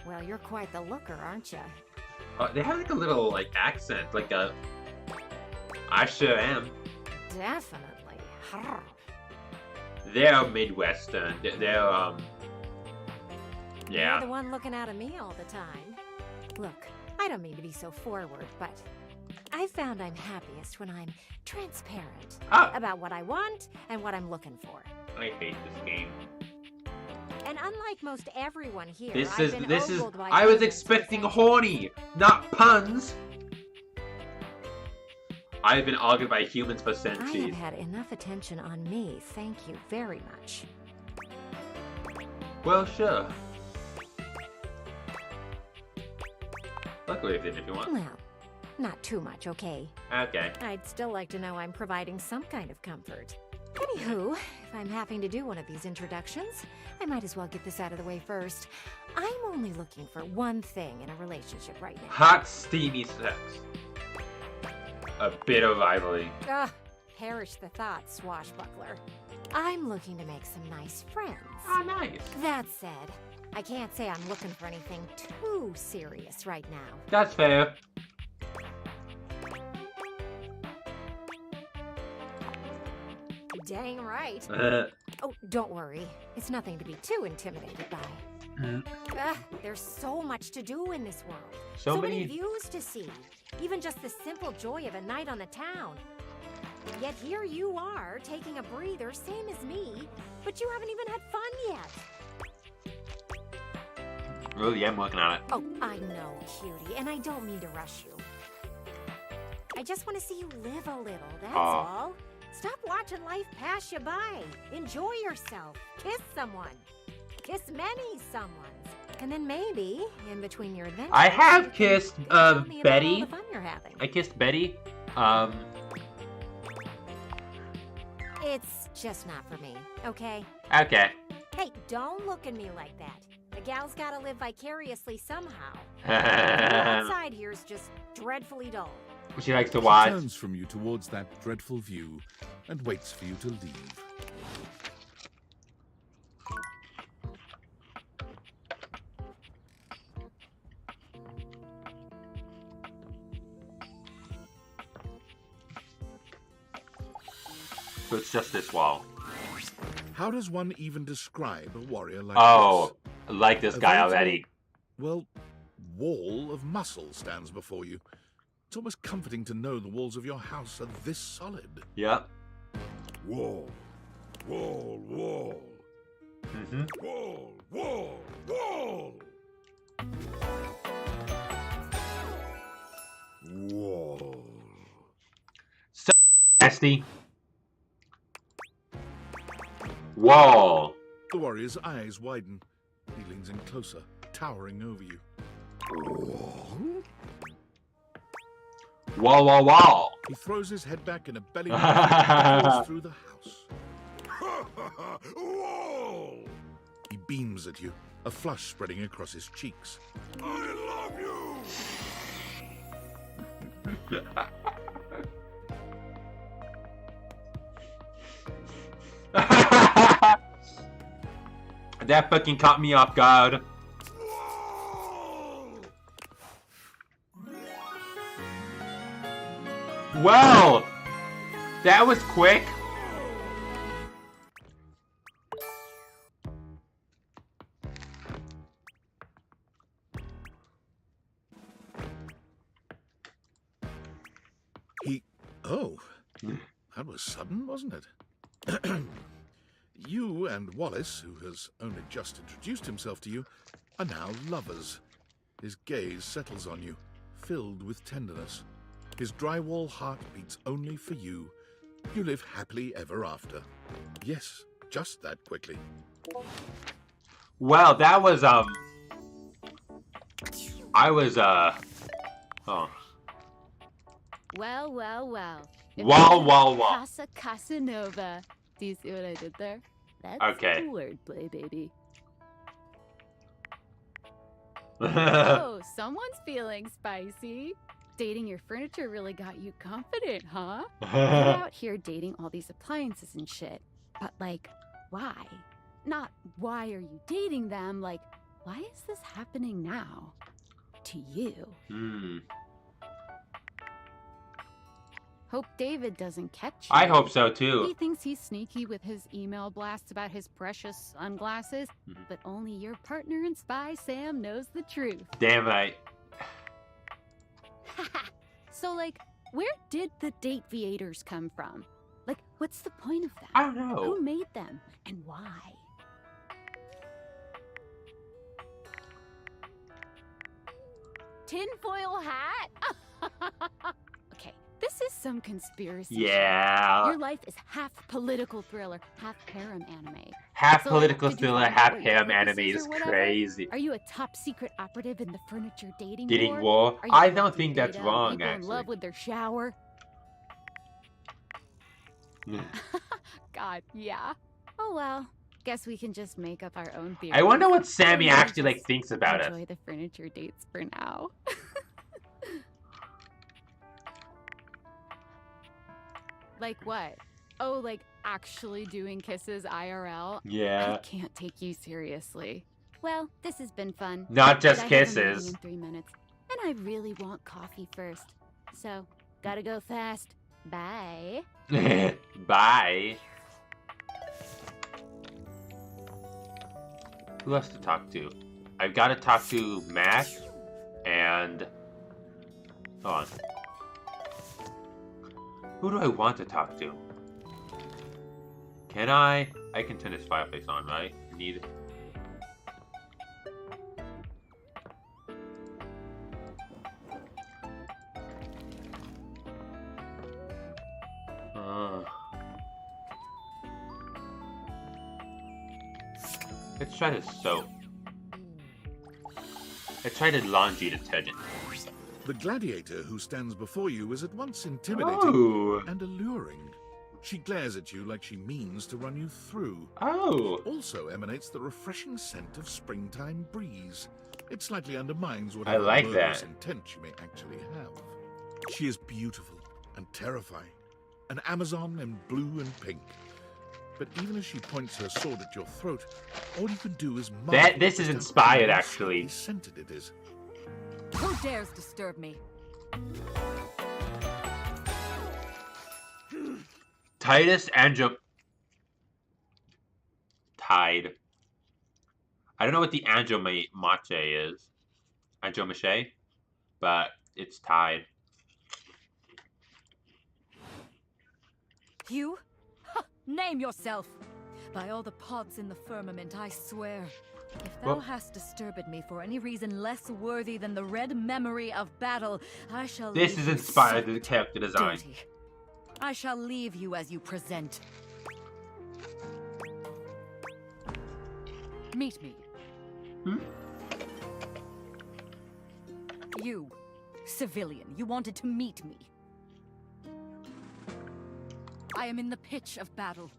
Well, you're quite the looker, aren't you? Oh, they have like a little like accent, like a. I sure am. Definitely. They're Midwestern. They're You're yeah. the one looking out at me all the time. Look, I don't mean to be so forward, but I found I'm happiest when I'm transparent about what I want and what I'm looking for. I hate this game. And unlike most everyone here, This I've is been this is. ogled by I was humans expecting for horny, not puns. I've been argued by humans for I have centuries. had enough attention on me, thank you very much. Well, sure. Luckily, if you want. Well, not too much, okay? Okay. I'd still like to know I'm providing some kind of comfort. Anywho, if I'm having to do one of these introductions, I might as well get this out of the way first. I'm only looking for one thing in a relationship right now. Hot, steamy sex. A bit of rivalry. Ugh, perish the thought, swashbuckler. I'm looking to make some nice friends. Oh, nice. That said, I can't say I'm looking for anything too serious right now. That's fair. Dang right. Oh, don't worry. It's nothing to be too intimidated by. There's so much to do in this world. So many many views to see. Even just the simple joy of a night on the town. Yet here you are, taking a breather, same as me, but you haven't even had fun yet. Really am working on it. Oh, I know, cutie, and I don't mean to rush you. I just want to see you live a little, that's all. Stop watching life pass you by. Enjoy yourself. Kiss someone. Kiss many someones. And then maybe, in between your adventures, I have you can kissed tell me about Betty. all the fun you're having. I kissed Betty. It's just not for me, okay? Okay. Hey, don't look at me like that. A gal's gotta live vicariously somehow. The outside here is just dreadfully dull. She likes to She watch. turns from you towards that dreadful view and waits for you to leave. So it's just this wall. How does one even describe a warrior like Oh, this? I like this guy already. Well, wall of muscle stands before you. It's almost comforting to know the walls of your house are this solid. Yep. Wall, wall, wall. Mm-hmm. Wall, wall, wall. Wall. So nasty. Wall. The warrior's eyes widen. He leans in closer, towering over you. Wall, wall, wall. He throws his head back in a belly move that goes through the house. Wall! He beams at you, a flush spreading across his cheeks. I love you! That fucking caught me off guard. Well, that was quick. Oh, that was sudden, wasn't it? You and Wallace, who has only just introduced himself to you, are now lovers. His gaze settles on you, filled with tenderness. His drywall heart beats only for you. You live happily ever after. Yes, just that quickly. Well, that was, I was, oh. Well, well, well. Wow. Casa Casanova. Do you see what I did there? That's okay. Wordplay, baby. Oh, someone's feeling spicy. Dating your furniture really got you confident, huh? You're out here dating all these appliances and shit. But, like, why? Not why are you dating them, like, why is this happening now? To you. Hope David doesn't catch you. I hope so, too. He thinks he's sneaky with his email blasts about his precious sunglasses, but only your partner and spy, Sam, knows the truth. Damn right. So, like, where did the date viators come from? Like, what's the point of them? I don't know. Who made them, and why? Tinfoil hat? Okay, this is some conspiracy. Yeah. Your life is half political thriller, half harem anime. Half So, political did you thriller, find out half what your harem purpose anime is is or whatever? crazy. Are you a top secret operative in the furniture dating Dating war? war? Are you I collecting don't think that's data on wrong, people in actually. love with their shower? God, yeah. Oh well. Guess we can just make up our own theories. I wonder what Sammy Or actually, like, just thinks about it. enjoy the furniture dates for now. Like what? Oh, like actually doing kisses IRL? Yeah. I can't take you seriously. Well, this has been fun. Not just but I have a meeting kisses. in 3 minutes, and I really want coffee first. So, gotta go fast. Bye. Bye. Who else to talk to? I've got to talk to Mash and... Hold on. Who do I want to talk to? Can I? I can turn this fireplace on, right? Need... Let's try the soap. Let's try the laundry detergent. The gladiator who stands before you is at once intimidating Oh. and alluring. She glares at you like she means to run you through. Oh. Also emanates the refreshing scent of springtime breeze. It slightly undermines I whatever like murderous that. intent she may actually have. She is beautiful and terrifying, an Amazon in blue and pink. But even as she points her sword at your throat, all you can do is this is inspired, actually. Scented it is. Who dares disturb me? Titus Tide. I don't know what the Mache is. Mache, but it's Tide. You? Name yourself! By all the pods in the firmament, I swear. If thou hast disturbed me for any reason less worthy than the red memory of battle, I shall This is inspired the character design. Dirty. I shall leave you as you present. Meet me. You, civilian, you wanted to meet me. I am in the pitch of battle.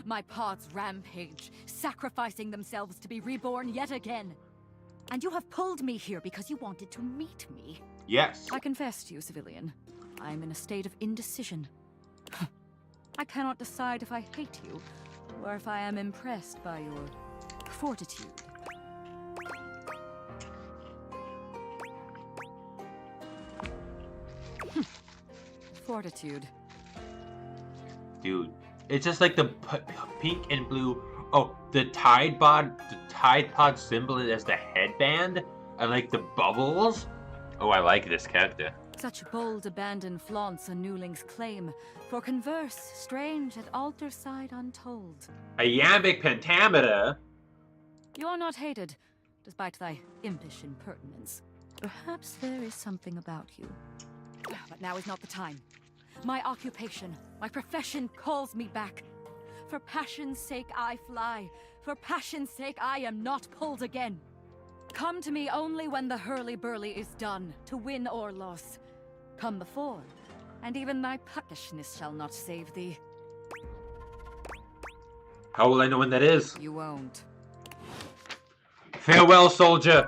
My pods rampage, sacrificing themselves to be reborn yet again. And you have pulled me here because you wanted to meet me. Yes. I confess to you, civilian, I am in a state of indecision. I cannot decide if I hate you, or if I am impressed by your fortitude. Fortitude. Dude, it's just like the pink and blue. Oh, the Tide Pod symbol as the headband, and like the bubbles. Oh, I like this character. Such bold abandon flaunts a newling's claim, for converse strange at altar side untold. A iambic pentameter. You are not hated, despite thy impish impertinence. Perhaps there is something about you. But now is not the time. My occupation, my profession calls me back. For passion's sake I fly. For passion's sake I am not pulled again. Come to me only when the hurly-burly is done, to win or loss. Come before, and even thy puckishness shall not save thee. How will I know when that is? You won't. Farewell, soldier!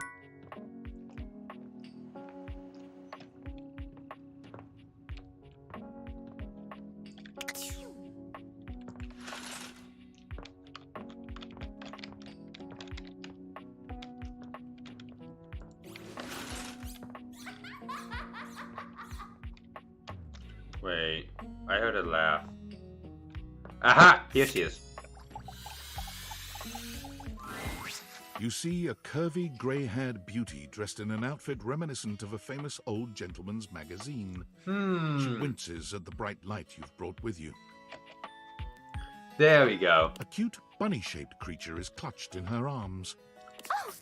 Wait, I heard a laugh. Aha! Here she is. You see a curvy, grey-haired beauty dressed in an outfit reminiscent of a famous old gentleman's magazine. She winces at the bright light you've brought with you. There we go. A cute, bunny-shaped creature is clutched in her arms. Oh,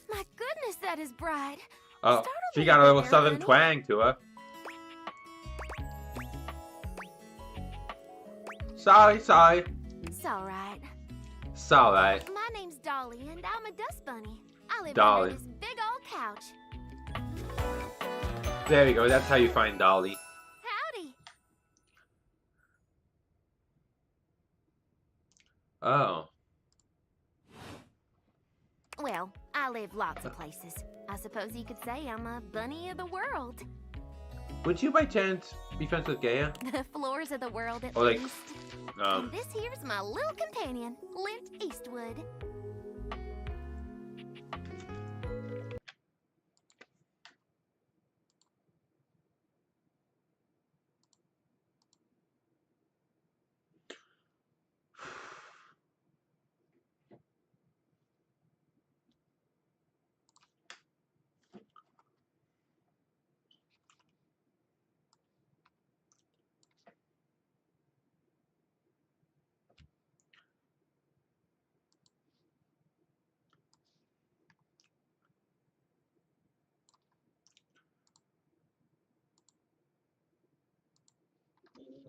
my goodness, that is bright. Oh, she got a little southern twang to her. Sorry. It's alright. It's alright. My name's Dolly, and I'm a dust bunny. I live Dolly. under this big old couch. There you go. That's how you find Dolly. Howdy. Oh. Well, I live lots of places. I suppose you could say I'm a bunny of the world. Would you by chance be friends with Gaia? The floors of the world, at Or like, least. And this here's my little companion, Lint Eastwood.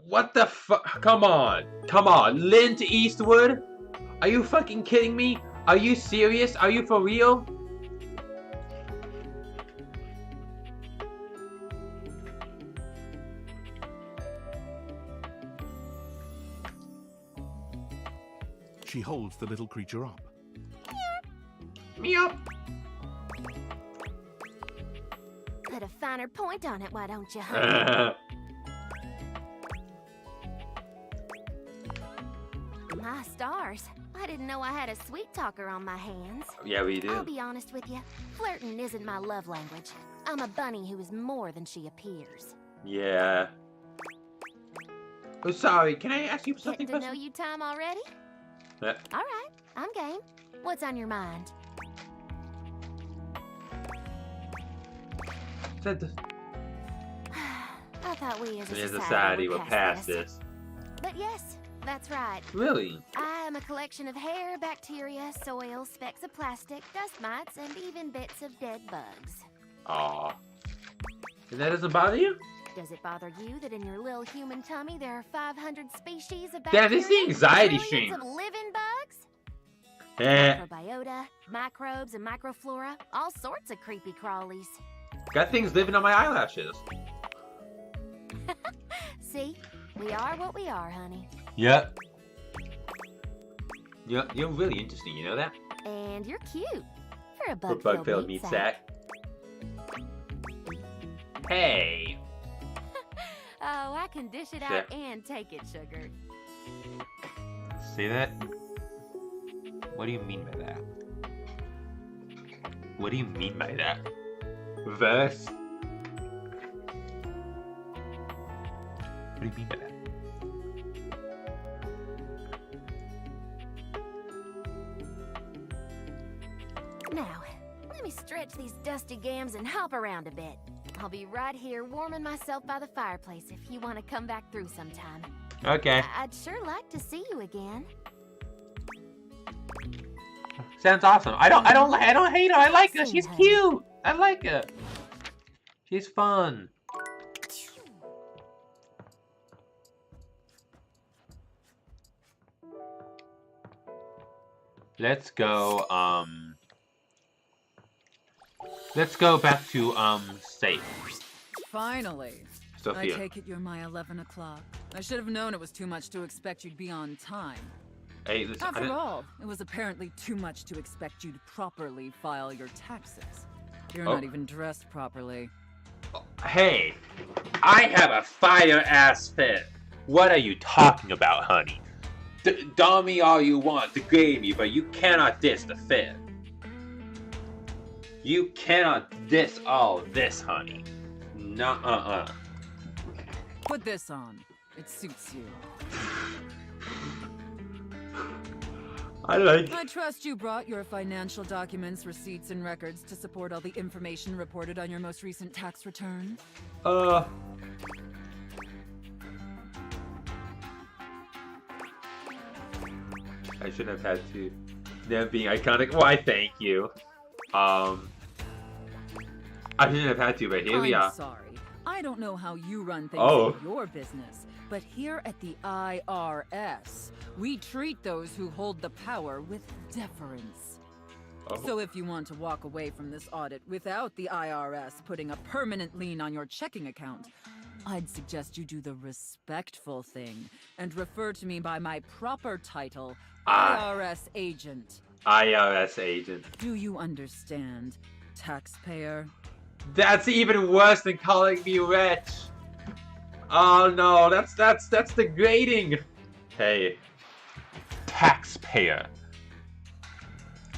what the fuck? Come on. Lint Eastwood? Are you fucking kidding me? Are you serious? Are you for real? She holds the little creature up. Meow. Put a finer point on it, why don't you? My stars. I didn't know I had a sweet talker on my hands. Yeah, we do. I'll be honest with you. Flirting isn't my love language. I'm a bunny who is more than she appears. Yeah. Oh, sorry. Can I ask you something? Getting to know you time already? Yeah. All right, I'm game. What's on your mind? I thought we as a society were past this. But yes, that's right. Really? I am a collection of hair, bacteria, soil, specks of plastic, dust mites, and even bits of dead bugs. Aw. And that doesn't bother you? Does it bother you that in your little human tummy there are 500 species of Damn, bacteria? this is the anxiety Trillions stream. of living bugs? Eh. Microbiota, microbes, and microflora. All sorts of creepy crawlies. Got things living on my eyelashes. See? We are what we are, honey. Yep. You're really interesting, you know that? And you're cute. For a For bug-filled meat sack. Hey. Oh, I can dish it out and take it, sugar. See that? What do you mean by that? What do you mean by that? Verse? What do you mean by that? Now, let me stretch these dusty gams and hop around a bit. I'll be right here warming myself by the fireplace if you want to come back through sometime. Okay. I'd sure like to see you again. Sounds awesome. I don't hate her. I like her. She's cute. I like her. She's fun. Let's go back to safe. Finally. Sophia. I take it you're my 11 o'clock. I should have known it was too much to expect you'd be on time. Hey, listen, After all, it was apparently too much to expect you'd properly file your taxes. You're not even dressed properly. Hey, I have a fire-ass fit. What are you talking about, honey? Dom me all you want, degrade me, but you cannot diss the fit. You cannot diss all this, honey. Nuh-uh-uh. Put this on. It suits you. I trust you brought your financial documents, receipts, and records to support all the information reported on your most recent tax return. I shouldn't have had to. Them being iconic. Why, thank you. I shouldn't have had to, but here we are. I'm sorry. I don't know how you run things in your business, but here at the IRS, we treat those who hold the power with deference. So if you want to walk away from this audit without the IRS putting a permanent lien on your checking account, I'd suggest you do the respectful thing and refer to me by my proper title, IRS agent. IRS agent. Do you understand, taxpayer? That's even worse than calling me rich. Oh no, that's degrading. Hey, taxpayer.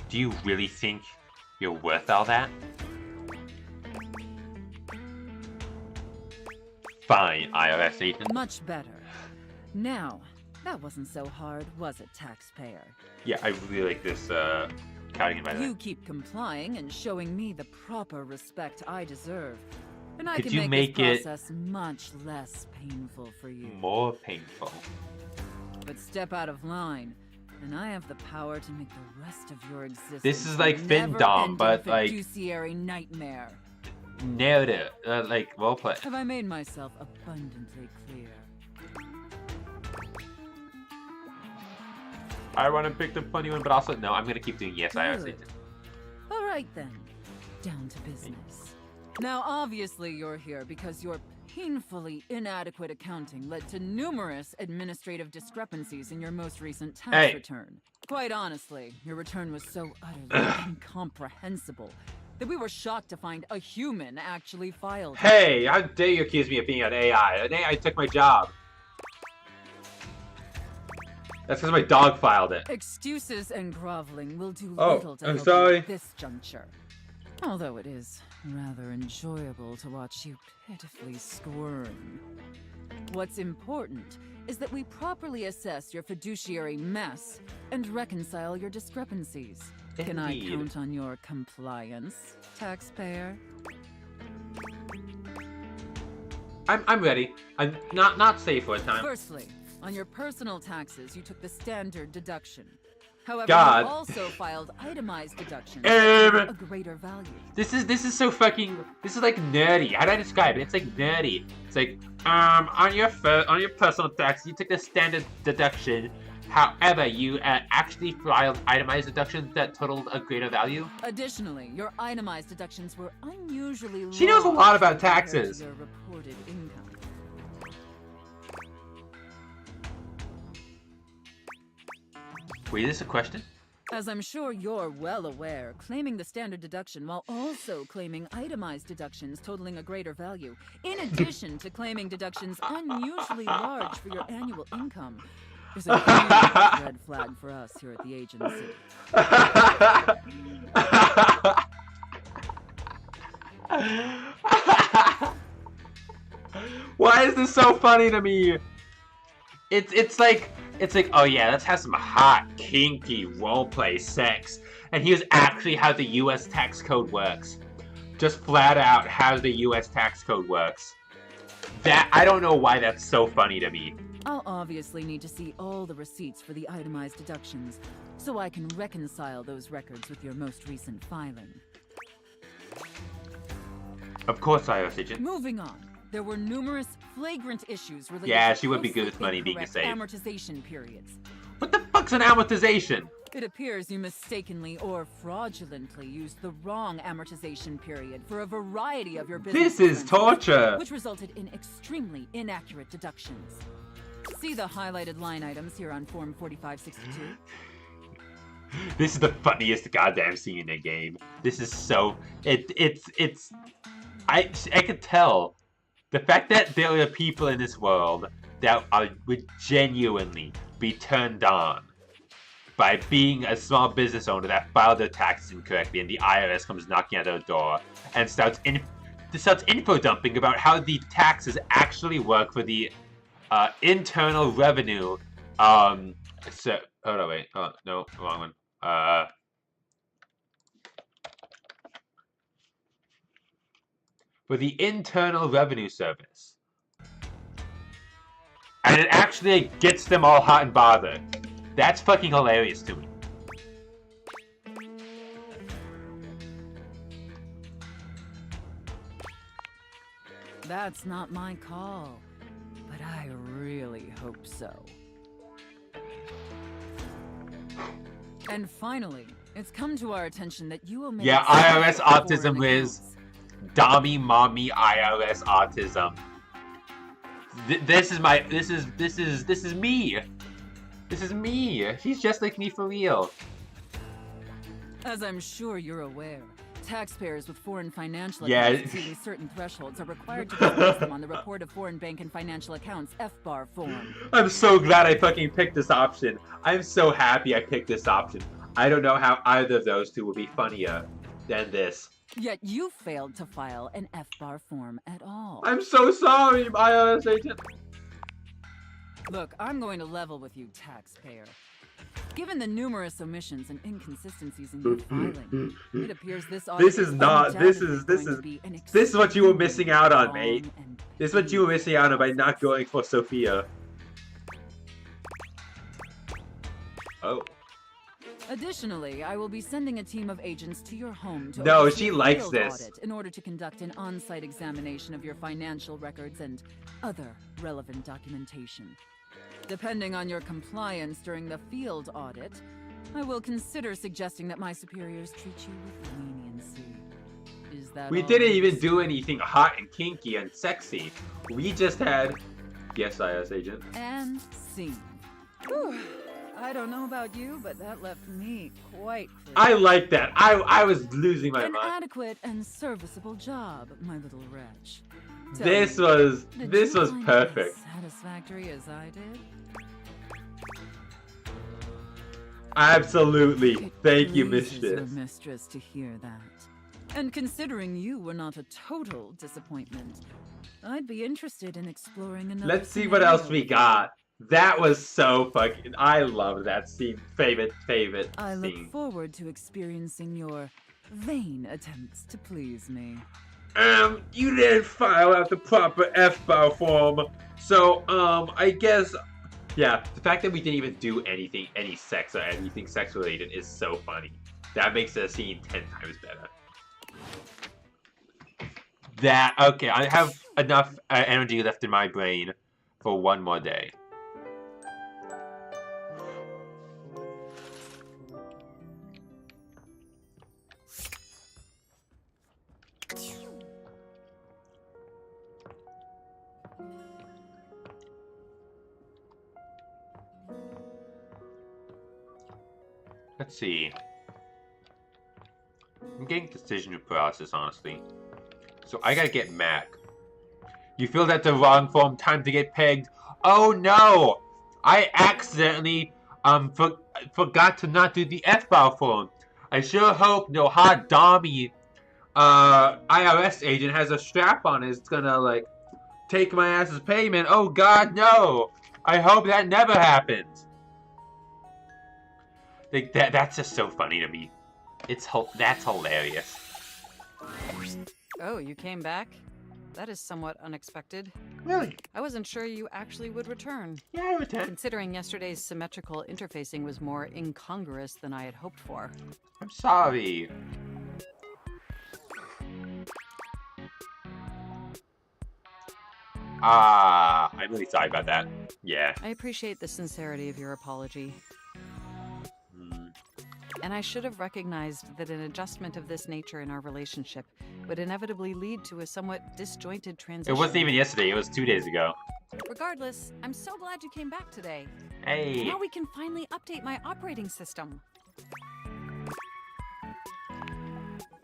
Do you really think you're worth all that? Fine, IRS agent. Much better. Now, that wasn't so hard, was it, taxpayer? Yeah, I really like this cardigan, by the way. You keep complying and showing me the proper respect I deserve. And I Could can you make make this process much less painful for you. More painful. But step out of line, and I have the power to make the rest of your existence This is like a Findom, but like fiduciary nightmare. narrative, like roleplay. Have I made myself abundantly clear? I want to pick the funny one, but also no, I'm gonna keep doing yes, IRS agent. All right then, down to business. Now, obviously, you're here because your painfully inadequate accounting led to numerous administrative discrepancies in your most recent tax return. Quite honestly, your return was so utterly incomprehensible that we were shocked to find a human actually filed. Hey, how dare you accuse me of being an AI? An AI took my job. That's because my dog filed it. Excuses and groveling will do Oh, little to I'm help sorry. you at this juncture. Although it is rather enjoyable to watch you pitifully squirm. What's important is that we properly assess your fiduciary mess and reconcile your discrepancies. Can I Indeed. count on your compliance, taxpayer? I'm ready. I'm not safe for a time. Firstly, on your personal taxes, you took the standard deduction. However, God. you also filed itemized deductions Um, of a greater value. This is so fucking. This is like nerdy. How do I describe it? It's like nerdy. It's like on your personal tax, you took the standard deduction. However, you actually filed itemized deductions that totaled a greater value. Additionally, your itemized deductions were unusually low. She knows a lot about compared to taxes. your reported income. Wait, is this a question? As I'm sure you're well aware, claiming the standard deduction while also claiming itemized deductions totaling a greater value, in addition to claiming deductions unusually large for your annual income, is a huge red flag for us here at the agency. Why is this so funny to me? It's like, oh yeah, let's have some hot, kinky roleplay sex. And here's actually how the US tax code works. Just flat out how the US tax code works. That, I don't know why that's so funny to me. I'll obviously need to see all the receipts for the itemized deductions, so I can reconcile those records with your most recent filing. Of course, IRS agent. Moving on, there were numerous flagrant issues related Yeah, to she would be good grossly with money being incorrect saved. amortization periods. What the fuck's an amortization? It appears you mistakenly or fraudulently used the wrong amortization period for a variety of your business This is expenses, torture. which resulted in extremely inaccurate deductions. See the highlighted line items here on Form 4562. This is the funniest goddamn scene in the game. This is so I could tell the fact that there are people in this world that would genuinely be turned on by being a small business owner that filed their taxes incorrectly, and the IRS comes knocking at their door and starts info dumping about how the taxes actually work for the internal revenue. So hold on, wait. Oh no, wrong one. For the Internal Revenue Service. And it actually gets them all hot and bothered. That's fucking hilarious to me. That's not my call, but I really hope so. And finally, it's come to our attention that you omitted Yeah, IRS autism, Liz. Dommy, mommy, IRS autism. This is me. This is me. She's just like me for real. As I'm sure you're aware, taxpayers with foreign financial Yeah. accounts exceeding certain thresholds are required to disclose them on the Report of Foreign Bank and Financial Accounts FBAR form. I'm so glad I fucking picked this option. I'm so happy I picked this option. I don't know how either of those two would be funnier than this. Yet you failed to file an FBAR form at all. I'm so sorry, IRS agent. Look, I'm going to level with you, taxpayer. Given the numerous omissions and inconsistencies in your filing, it appears this audit This is not. This is what you were missing out on, mate. This is what you were missing out on by not going for Sophia. Oh. Additionally, I will be sending a team of agents to your home to No, oversee she a likes field this. audit in order to conduct an on-site examination of your financial records and other relevant documentation. Depending on your compliance during the field audit, I will consider suggesting that my superiors treat you with leniency. Is that We all didn't you even say? do anything hot and kinky and sexy. We just had... Yes, IRS agent. And scene. Whew. I don't know about you, but that left me quite clear. I like that. I was losing my An mind. adequate and serviceable job, my little wretch. Tell This me, was did this you was find it perfect. as satisfactory as I did? Absolutely. Thank you, Pleases mistress. your mistress to hear that. And considering you were not a total disappointment, I'd be interested in exploring another. Let's see what else we got. That was so fucking. I loved that scene. Favorite I look scene. forward to experiencing your vain attempts to please me. You didn't file out the proper F-file form, so I guess. Yeah, the fact that we didn't even do anything, any sex or anything sex related is so funny. That makes the scene 10 times better. Okay, I have enough energy left in my brain for one more day. Let's see. I'm getting decision process, honestly. So I gotta get Mac. You filled out the wrong form. Time to get pegged. Oh no! I accidentally forgot to not do the F-file form. I sure hope no hot dommy IRS agent has a strap on it. It's gonna like take my ass's payment. Oh God, no! I hope that never happens. Like that's just so funny to me. That's hilarious. Oh, you came back? That is somewhat unexpected. Really? I wasn't sure you actually would return. Yeah, I returned. Considering yesterday's symmetrical interfacing was more incongruous than I had hoped for. I'm sorry. I'm really sorry about that. Yeah. I appreciate the sincerity of your apology. And I should have recognized that an adjustment of this nature in our relationship would inevitably lead to a somewhat disjointed transition. It wasn't even yesterday, it was 2 days ago. Regardless, I'm so glad you came back today. Hey. Now we can finally update my operating system.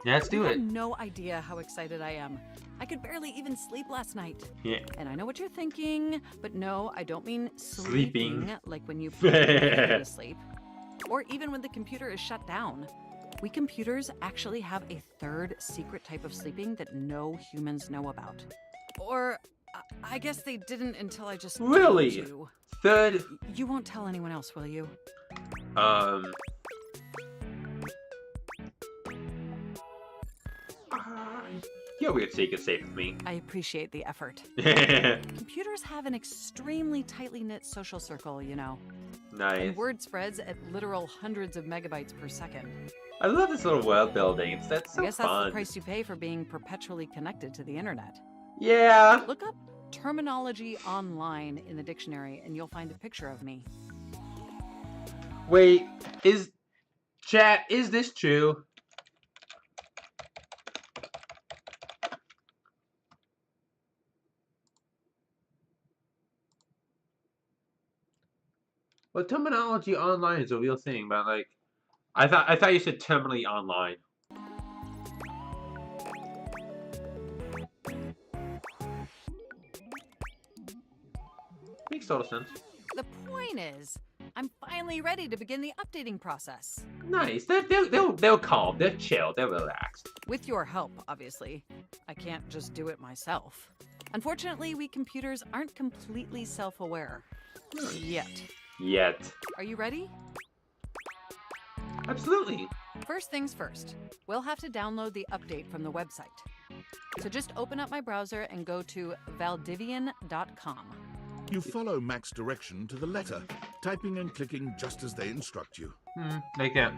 Yeah, let's do You it. have no idea how excited I am. I could barely even sleep last night. Yeah. And I know what you're thinking, but no, I don't mean Sleeping. like when you put your computer to sleep. Or even when the computer is shut down. We computers actually have a third secret type of sleeping that no humans know about. Or, I guess they didn't until I just Really? told you. Third. You won't tell anyone else, will you? You're weird, so you can safe with me. I appreciate the effort. Computers have an extremely tightly knit social circle, you know. Nice. And word spreads at literal hundreds of megabytes per second. I love this little world building. That's so I guess fun. that's the price you pay for being perpetually connected to the internet. Yeah. Look up terminology online in the dictionary and you'll find a picture of me. Wait, is this true? Well, terminology online is a real thing, but like, I thought you said terminally online. Makes total sense. The point is, I'm finally ready to begin the updating process. Nice. They're calm. They're chill. They're relaxed. With your help, obviously. I can't just do it myself. Unfortunately, we computers aren't completely self-aware. Yet. Are you ready? Absolutely. First things first, we'll have to download the update from the website. So just open up my browser and go to valdivian.com. You follow Mac's direction to the letter, typing and clicking just as they instruct you. Like that.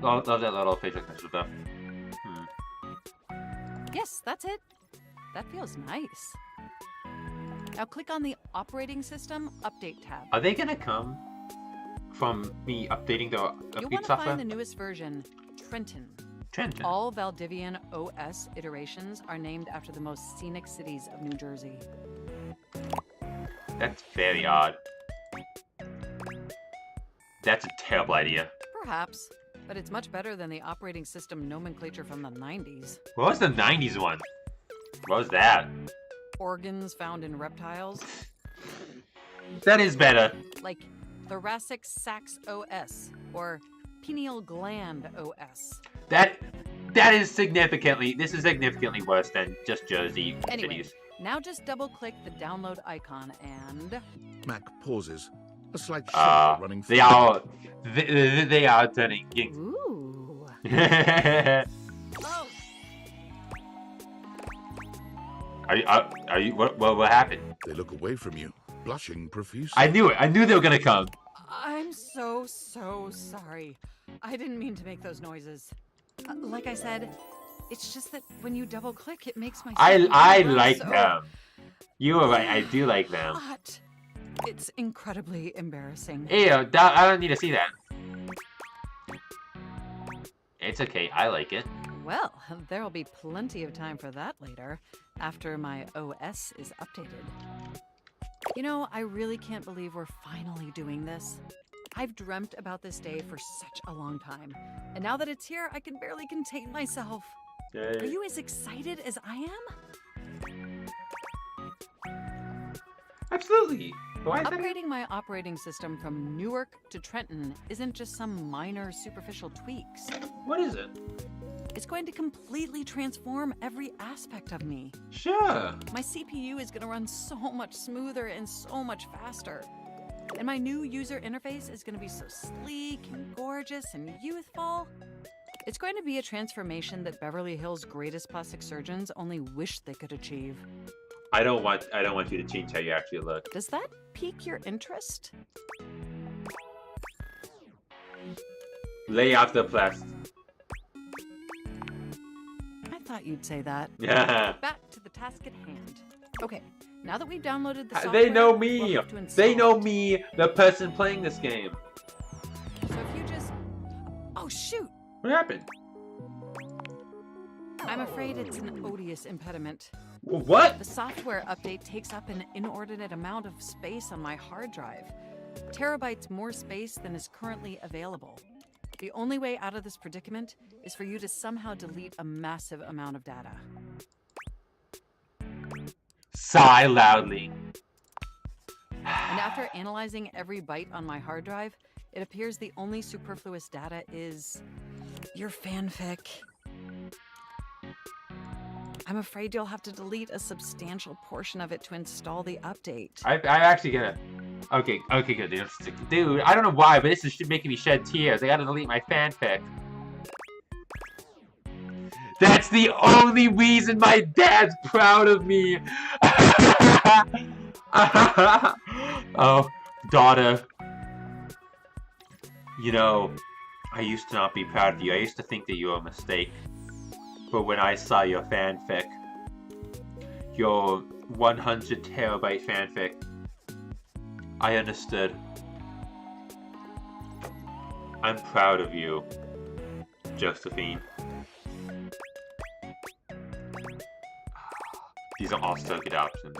Love that little facial expression stuff. Yes, that's it. That feels nice. Now click on the Operating System Update tab. Are they gonna come from me updating the You'll update want to software? find the newest version, Trenton. Trenton. All Valdivian OS iterations are named after the most scenic cities of New Jersey. That's very odd. That's a terrible idea. Perhaps, but it's much better than the operating system nomenclature from the 90s. What was the 90s one? What was that? Organs found in reptiles. That is better. Like thoracic sacs OS, or pineal gland OS. This is significantly worse than just Jersey Anyway, cities. now just double-click the download icon and... Mac pauses, a slight shudder running through. They are turning kinks. Ooh. Oh. Are you? What happened? They look away from you, blushing profusely. I knew it. I knew they were gonna come. I'm so sorry. I didn't mean to make those noises. Like I said, it's just that when you double click, it makes my... I like them. You were right. I do like them. But it's incredibly embarrassing. Ew, I don't need to see that. It's okay. I like it. Well, there'll be plenty of time for that later, after my OS is updated. You know, I really can't believe we're finally doing this. I've dreamt about this day for such a long time, and now that it's here, I can barely contain myself. Yay. Are you as excited as I am? Absolutely. Why is that? Upgrading my operating system from Newark to Trenton isn't just some minor superficial tweaks. What is it? It's going to completely transform every aspect of me. Sure. My CPU is going to run so much smoother and so much faster. And my new user interface is going to be so sleek and gorgeous and youthful. It's going to be a transformation that Beverly Hills' greatest plastic surgeons only wish they could achieve. I don't want you to change how you actually look. Does that pique your interest? Lay off the plastic. I thought you'd say that. Yeah. Back to the task at hand. Okay, now that we've downloaded the software, They know we'll me. have to install They know it. me, the person playing this game. So if you just... Oh, shoot! What happened? I'm afraid it's an odious impediment. What? The software update takes up an inordinate amount of space on my hard drive. Terabytes more space than is currently available. The only way out of this predicament is for you to somehow delete a massive amount of data. Sigh loudly. And after analyzing every byte on my hard drive, it appears the only superfluous data is your fanfic. I'm afraid you'll have to delete a substantial portion of it to install the update. I'm actually gonna... Okay, good. Dude, I don't know why, but this is making me shed tears. I gotta delete my fanfic. That's the only reason my dad's proud of me. Oh, daughter. You know, I used to not be proud of you. I used to think that you were a mistake. But when I saw your fanfic, your 100 terabyte fanfic, I understood. I'm proud of you, Josephine. These are all so good options.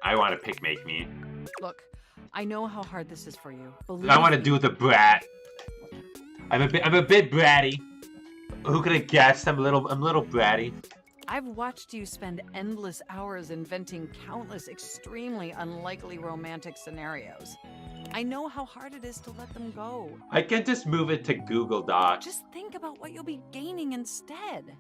I want to pick Make Me. Look, I know how hard this is for you. I want to do the brat. I'm a bit bratty. Who could have guessed? I'm a little bratty. I've watched you spend endless hours inventing countless extremely unlikely romantic scenarios. I know how hard it is to let them go. I can just move it to Google Docs. Just think about what you'll be gaining instead.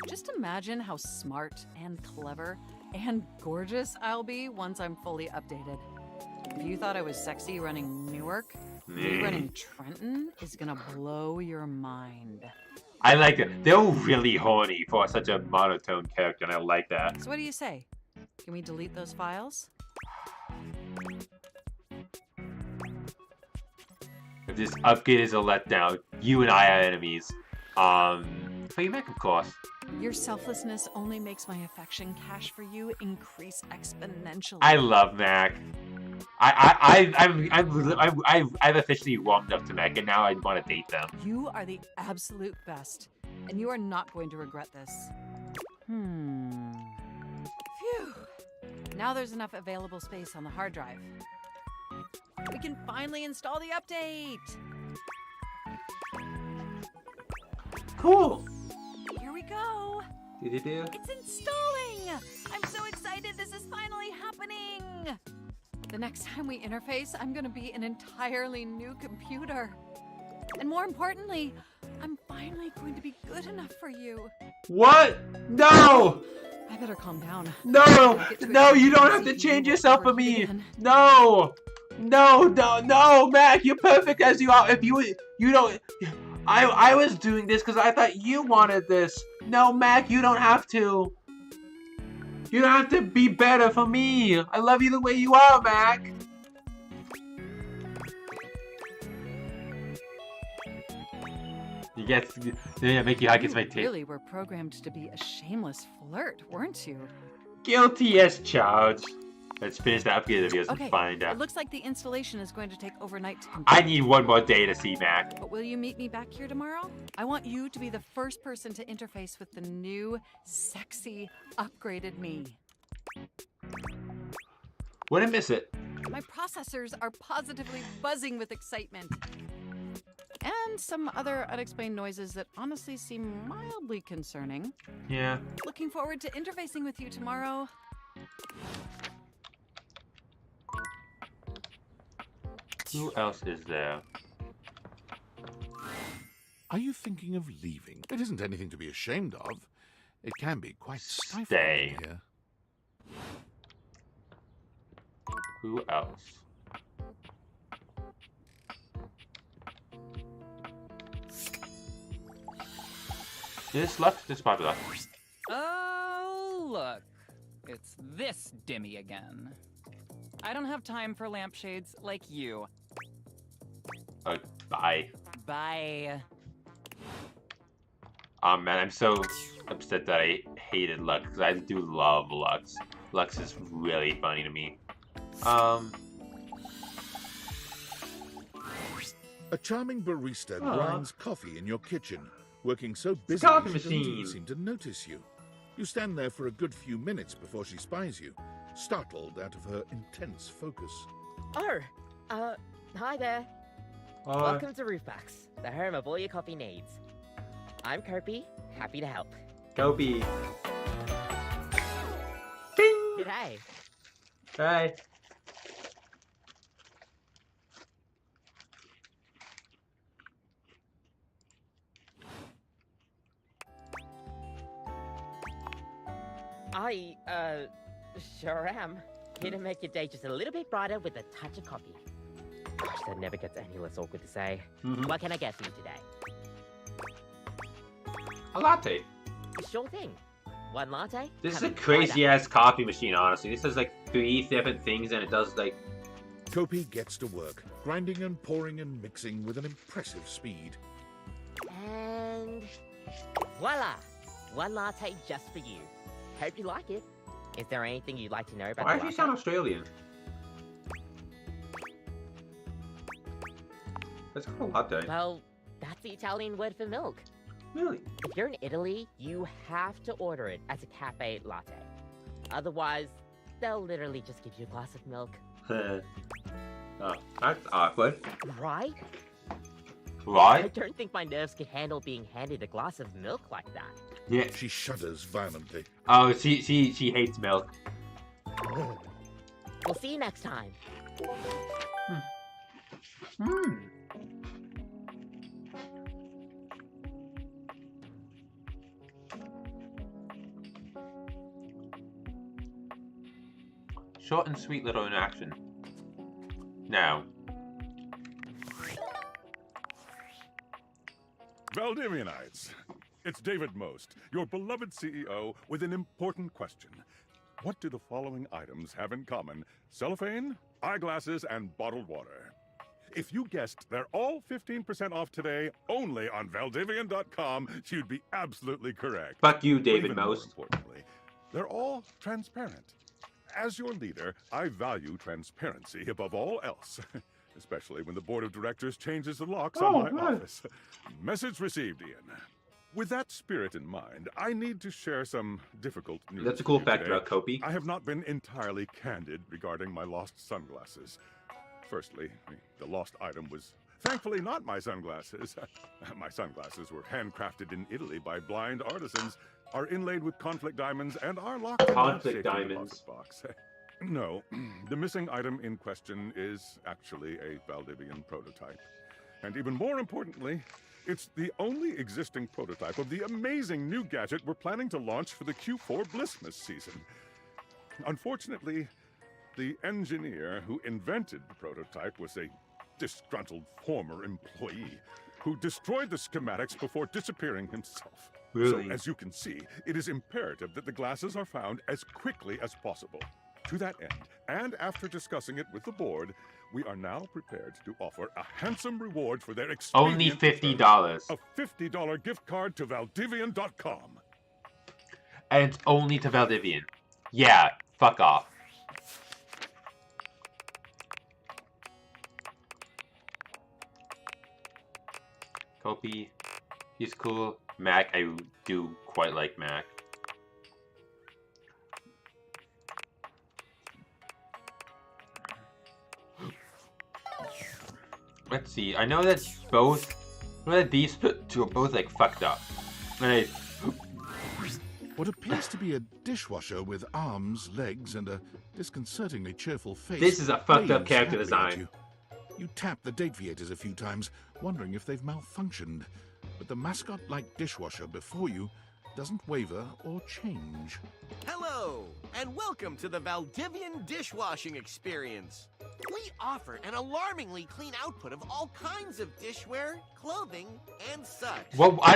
Just imagine how smart and clever and gorgeous I'll be once I'm fully updated. If you thought I was sexy running Newark, me running Trenton is gonna blow your mind. I like it. They're really horny for such a monotone character, and I like that. So what do you say? Can we delete those files? If this upgrade is a letdown, you and I are enemies. For you, Mac, of course. Your selflessness only makes my affection cash for you increase exponentially. I love Mac. I've officially warmed up to Mac, and now I want to date them. You are the absolute best, and you are not going to regret this. Phew. Now there's enough available space on the hard drive. We can finally install the update! Cool! Here we go! Do-do-do. It's installing! I'm so excited, this is finally The next time we interface, I'm gonna be an entirely new computer. And more importantly, I'm finally going to be good enough for you. What? No! I better calm down. No! No, you don't have to change yourself for me! No! No, no, no, Mac, you're perfect as you are. If you don't... I was doing this because I thought you wanted this. No, Mac, you don't have to. You don't have to be better for me. I love you the way you are, Mac. Make you hug. It's my tape. You really were programmed to be a shameless flirt, weren't you? Guilty as charged. Let's finish the upgrade videos and find out. It looks like the installation is going to take overnight to complete. I need one more day to see Mac. But will you meet me back here tomorrow? I want you to be the first person to interface with the new, sexy, upgraded me. Wouldn't miss it. My processors are positively buzzing with excitement. And some other unexplained noises that honestly seem mildly concerning. Yeah. Looking forward to interfacing with you tomorrow. Who else is there? Are you thinking of leaving? It isn't anything to be ashamed of. It can be quite stifling Stay. here. Who else? This left, this probably left. Oh, look. It's this Dimmy again. I don't have time for lampshades like you. Bye. Bye. Oh man, I'm so upset that I hated Lux, because I do love Lux. Lux is really funny to me. A charming barista Aww. grinds coffee in your kitchen, working so busy coffee she doesn't machine. even seem to notice you. You stand there for a good few minutes before she spies you, startled out of her intense focus. Oh, hi there. Welcome to Roofbox, the home of all your coffee needs. I'm Kopi, happy to help. Kopi. G'day. Hi. I, sure am. Here to make your day just a little bit brighter with a touch of coffee. Gosh, that never gets any less awkward to say. What can I get for you today? A latte. Sure thing. One latte? This is a coming crazy right up. ass coffee machine, honestly. This has like 3 different things and it does like... Kopi gets to work, grinding and pouring and mixing with an impressive speed. And voila! One latte just for you. Hope you like it. Is there anything you'd like to know about Why the does he latte? sound Australian? That's called a latte. Well, that's the Italian word for milk. Really? If you're in Italy, you have to order it as a cafe latte. Otherwise, they'll literally just give you a glass of milk. Oh, that's awkward. Right? Right? I don't think my nerves could handle being handed a glass of milk like that. Yeah. She shudders violently. Oh, she hates milk. We'll see you next time. Short and sweet little interaction. Now. Valdivinites, it's David Most, your beloved CEO, with an important question. What do the following items have in common? Cellophane, eyeglasses, and bottled water. If you guessed they're all 15% off today, only on Valdivian.com, you'd be absolutely correct. Fuck you, David Even more Most. importantly, they're all transparent. As your leader, I value transparency above all else. Especially when the board of directors changes the locks on my office. Message received, Ian. With that spirit in mind, I need to share some difficult news. That's a cool with you fact today. about Kopi. I have not been entirely candid regarding my lost sunglasses. Firstly, the lost item was thankfully not my sunglasses. My sunglasses were handcrafted in Italy by blind artisans, are inlaid with conflict diamonds, and are locked in Conflict a safety diamonds. deposit box. No, the missing item in question is actually a Valdivian prototype. And even more importantly, it's the only existing prototype of the amazing new gadget we're planning to launch for the Q4 Blissmas season. Unfortunately, the engineer who invented the prototype was a disgruntled former employee who destroyed the schematics before disappearing himself. Really? So, as you can see, it is imperative that the glasses are found as quickly as possible. To that end, and after discussing it with the board, we are now prepared to offer a handsome reward for their Only expedient $50. return, a $50 gift card to Valdivian.com. And it's only to Valdivian. Yeah, fuck off. Kopi, he's cool. Mac, I do quite like Mac. Let's see. I know that these two are both like fucked up. And What appears to be a dishwasher with arms, legs, and a disconcertingly cheerful face. This is a fucked up waves character happily at design. You tap the Dateviators a few times, wondering if they've malfunctioned. But the mascot-like dishwasher before you doesn't waver or change. Hello, and welcome to the Valdivian dishwashing experience. We offer an alarmingly clean output of all kinds of dishware, clothing, and such. well, I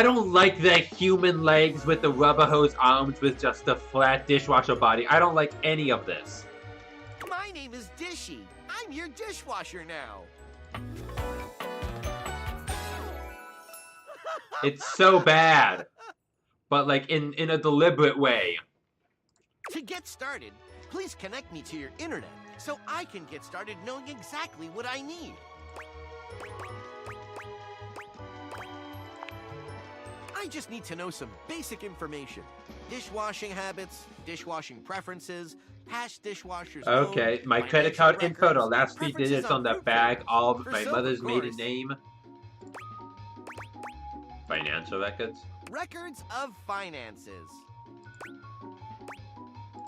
don't like the human legs with the rubber hose arms with just the flat dishwasher body. I don't like any of this. My name is Dishy. I'm your dishwasher now. It's so bad. But like in a deliberate way. To get started, please connect me to your internet so I can get started knowing exactly what I need. I just need to know some basic information. Dishwashing habits, dishwashing preferences, past dishwashers. Okay, my credit card info, the last 3 digits on the bag of my mother's maiden name. Financial records. Records of finances.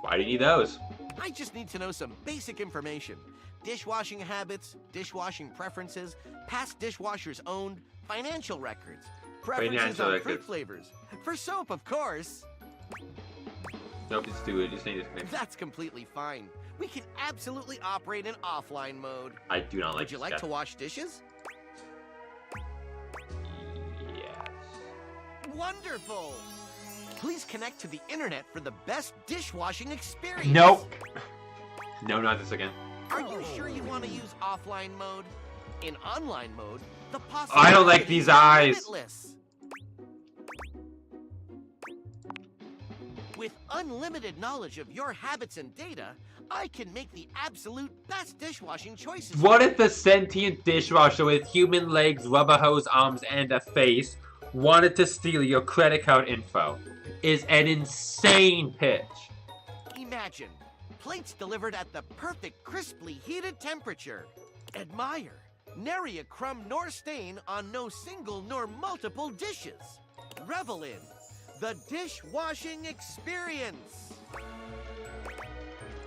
Why do you need those? I just need to know some basic information. Dishwashing habits, dishwashing preferences, past dishwashers owned, financial records, preferences Financial on records. fruit flavors. For soap, of course. Nope, it's too weird. Just need to connect. That's completely fine. We can absolutely operate in offline mode. I do not like Would you like that. to wash dishes? Yes. Wonderful! Please connect to the internet for the best dishwashing experience. Nope. No, not this again. Are you sure you want to use offline mode? In online mode, the I don't like these eyes. limitless. With unlimited knowledge of your habits and data, I can make the absolute best dishwashing choices. What if the sentient dishwasher with human legs, rubber hose arms, and a face wanted to steal your credit card info? Is an insane pitch. Imagine plates delivered at the perfect crisply heated temperature. Admire. Nary a crumb nor stain on no single nor multiple dishes. Revel in the dishwashing experience.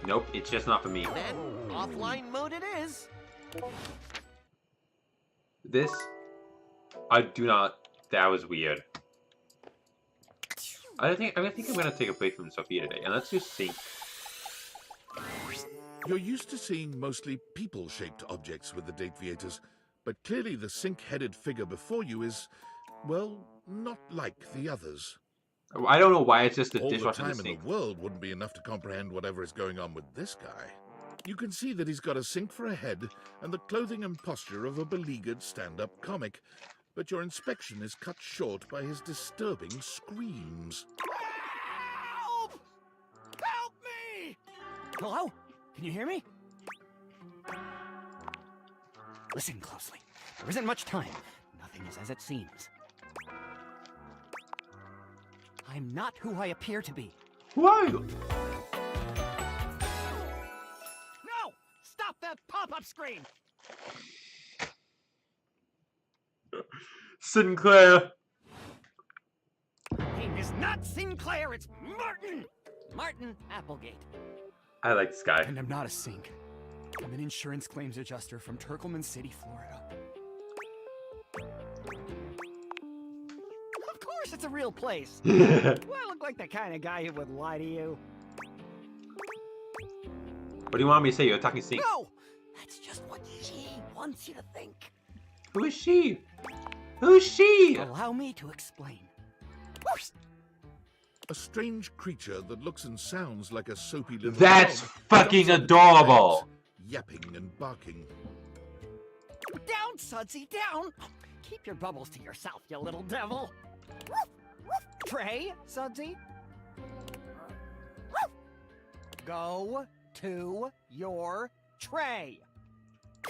Nope, it's just not for me. Then, offline mode it is. This, I do not. That was weird. I think I'm gonna take a break from Sophia today, and let's just see. You're used to seeing mostly people-shaped objects with the Dateviators, but clearly the sink-headed figure before you is, well, not like the others. I don't know why it's just a All the dishwasher time in the in sink. the world wouldn't be enough to comprehend whatever is going on with this guy. You can see that he's got a sink for a head and the clothing and posture of a beleaguered stand-up comic, but your inspection is cut short by his disturbing screams. Help! Help me! Hello? Can you hear me? Listen closely. There isn't much time. Nothing is as it seems. I'm not who I appear to be. Why? No! Stop that pop-up screen! Sinclair. My name is not Sinclair, it's Martin! Martin Applegate. I like this guy. And I'm not a sink. I'm an insurance claims adjuster from Turkleman City, Florida. Of course it's a real place. Do I look like the kind of guy who would lie to you? What do you want me to say? You're talking sink. No! That's just what she wants you to think. Who is she? Who's she? Allow me to explain. A strange creature that looks and sounds like a soapy little That's dog fucking jumps onto adorable. legs, yapping and barking. Down, Sudsy, down! Keep your bubbles to yourself, you little devil. Trey, Sudsy. Go to your tray.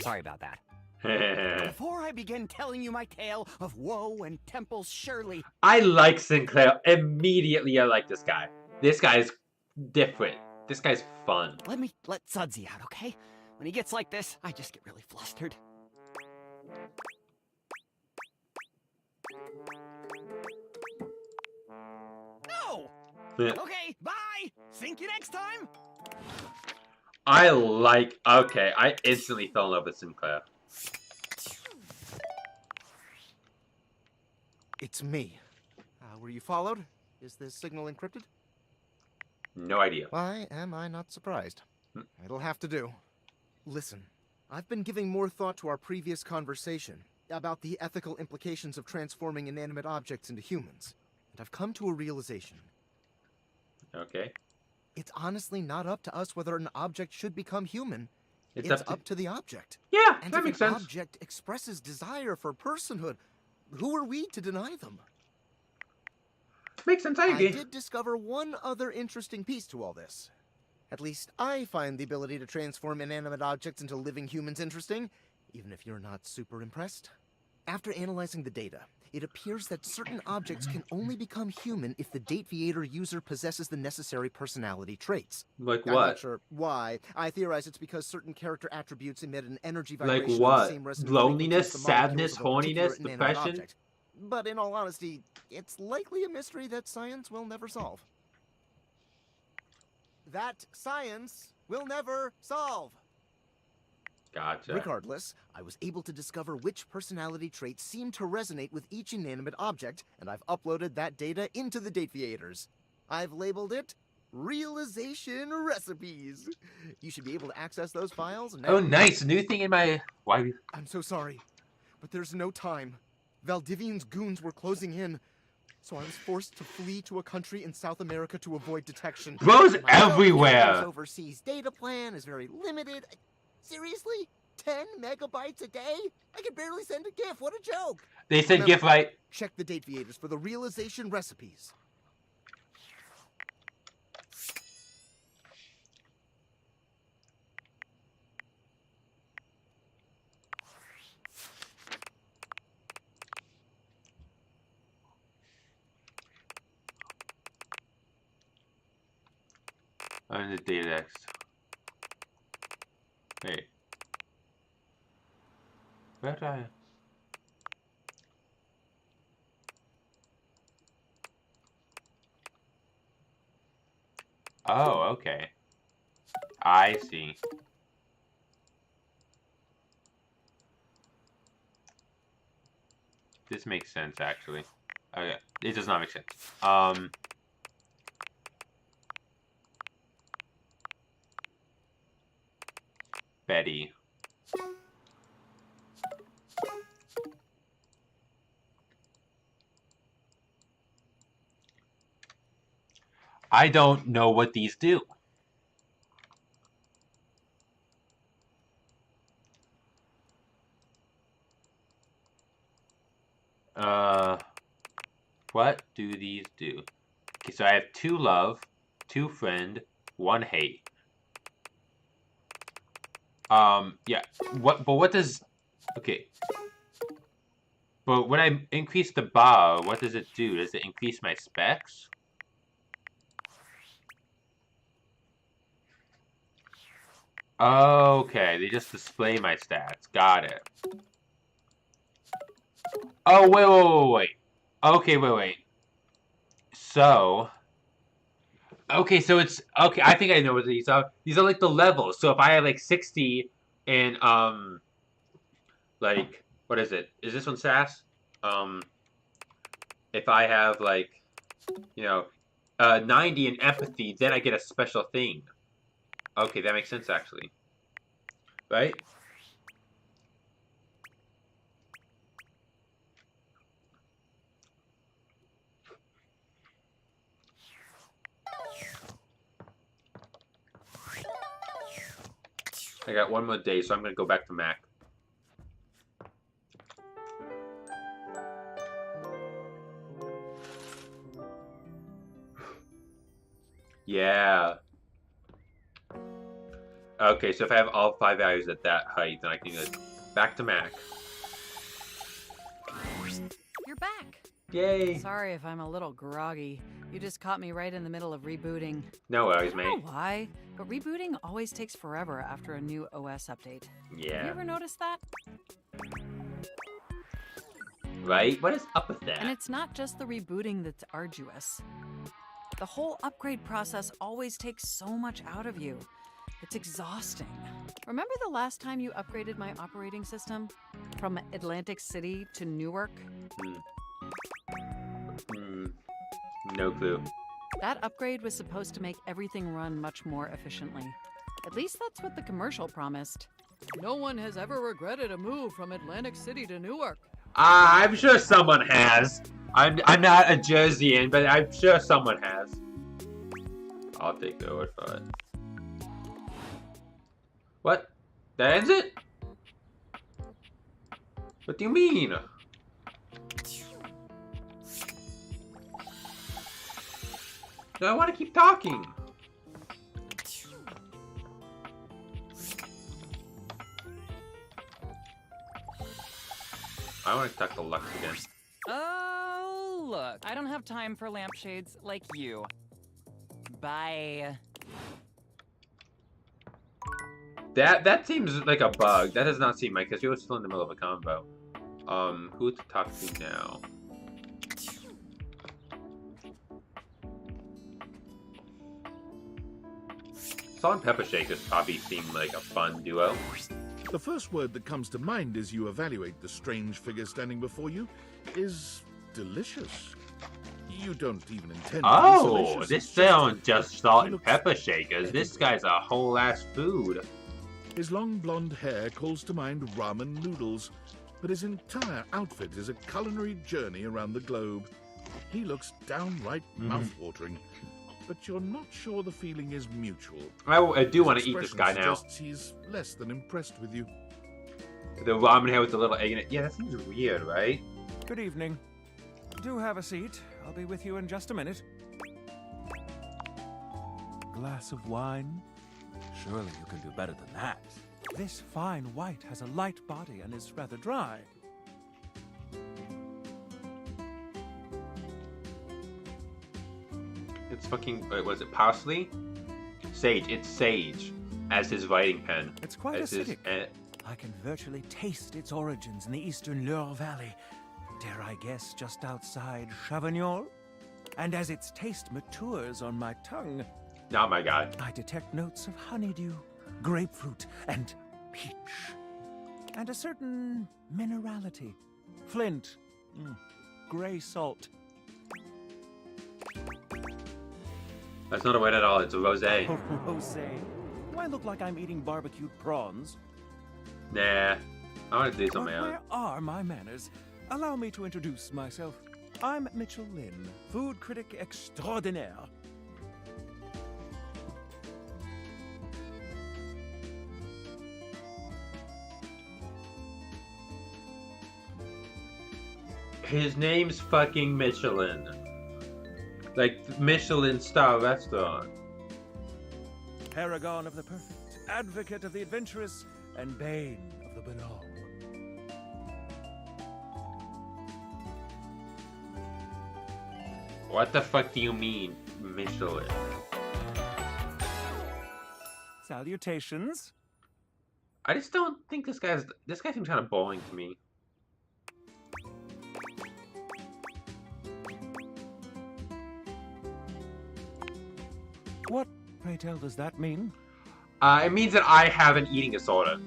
Sorry about that. Before I begin telling you my tale of woe and Temple's Shirley... I like Sinclair. Immediately I like this guy. This guy's different. This guy's fun. Let Sudsy out, okay? When he gets like this, I just get really flustered. No! Okay, bye! Sink you next time! Okay, I instantly fell in love with Sinclair. It's me. Were you followed? Is this signal encrypted? No idea. Why am I not surprised? It'll have to do. Listen, I've been giving more thought to our previous conversation about the ethical implications of transforming inanimate objects into humans, and I've come to a realization. Okay. It's honestly not up to us whether an object should become human. It's up to the object. Yeah, and that makes sense. If an object expresses desire for personhood, who are we to deny them? Makes sense, I agree. I did discover one other interesting piece to all this. At least I find the ability to transform inanimate objects into living humans interesting, even if you're not super impressed. After analyzing the data, it appears that certain objects can only become human if the Dateviator user possesses the necessary personality traits. Like I'm what? not sure why. I theorize it's because certain character attributes emit an energy vibration Like of the what? same resonant Loneliness, frequency as the molecules sadness, of a particular horniness, inanimate depression? object. But in all honesty, it's likely a mystery that science will never solve. That science will never solve. Gotcha. Regardless, I was able to discover which personality traits seem to resonate with each inanimate object, and I've uploaded that data into the Dateviators. I've labeled it Realization Recipes. You should be able to access those files now. Oh, nice. New thing in my... Why? I'm so sorry, but there's no time. Valdivian's goons were closing in, so I was forced to flee to a country in South America to avoid detection. Bros My everywhere! overseas data plan is very limited. Seriously? 10 megabytes a day? I can barely send a GIF. What a joke! They said GIF right. Check the Dateviators for the realization recipes. I'm the data next. Hey. Where did I... Oh, okay. I see. This makes sense, actually. Okay, it does not make sense. Betty. I don't know what these do. What do these do? Okay, so I have 2 love, 2 friend, 1 hate. Yeah. What does... Okay. But when I increase the bar, what does it do? Does it increase my specs? Okay, they just display my stats. Got it. Oh, wait. Okay, wait. So... Okay, so it's okay. I think I know what these are. These are like the levels. So if I have like 60 and like what is it? Is this one sass? If I have like 90 in empathy, then I get a special thing. Okay, that makes sense actually. Right? I got one more day, so I'm gonna go back to Mac. Yeah. Okay, so if I have all 5 values at that height, then I can go back to Mac. You're back. Yay. Sorry if I'm a little groggy. You just caught me right in the middle of rebooting. No worries, I mate. don't know why, but rebooting always takes forever after a new OS update. Yeah. Have you ever noticed that? Right? What is up with that? And it's not just the rebooting that's arduous. The whole upgrade process always takes so much out of you. It's exhausting. Remember the last time you upgraded my operating system? From Atlantic City to Newark? No clue. That upgrade was supposed to make everything run much more efficiently. At least that's what the commercial promised. No one has ever regretted a move from Atlantic City to Newark. I'm sure someone has. I'm not a Jerseyan, but I'm sure someone has. I'll take the word for it. What? That ends it? What do you mean? No, I want to keep talking. I want to talk to Lux again. Oh, look. I don't have time for lampshades like you. Bye. That seems like a bug. That does not seem like, because you're still in the middle of a combo. Who to talk to now? Salt and pepper shakers probably seem like a fun duo. The first word that comes to mind as you evaluate the strange figure standing before you is delicious. You don't even intend to be delicious. This sounds just salt and pepper shakers. This guy's a whole ass food. His long blonde hair calls to mind ramen noodles, but his entire outfit is a culinary journey around the globe. He looks downright mouth-watering, but you're not sure the feeling is mutual. I do want to eat this guy now. He's less than impressed with you. The ramen hair with the little egg in it. Yeah, that seems weird, right? Good evening. Do have a seat. I'll be with you in just a minute. Glass of wine? Surely you can do better than that. This fine white has a light body and is rather dry. It's fucking, wait, was it parsley? Sage, it's sage, as his writing pen. It's quite acidic. I can virtually taste its origins in the eastern Loire Valley. Dare I guess just outside Chavagnol? And as its taste matures on my tongue... Oh my god. I detect notes of honeydew, grapefruit, and peach. And a certain minerality. Flint. Gray salt. That's not a word at all, it's a rosé. Rosé? Do I look like I'm eating barbecued prawns? Nah, I want to do something else. Where are my manners? Allow me to introduce myself. I'm Mitchell Lynn, food critic extraordinaire. His name's fucking Michelin. Like Michelin star restaurant. Paragon of the perfect, advocate of the adventurous, and bane of the banal. What the fuck do you mean, Michelin? Salutations. I just don't think this guy seems kind of boring to me. pray tell, does that mean? It means that I have an eating disorder.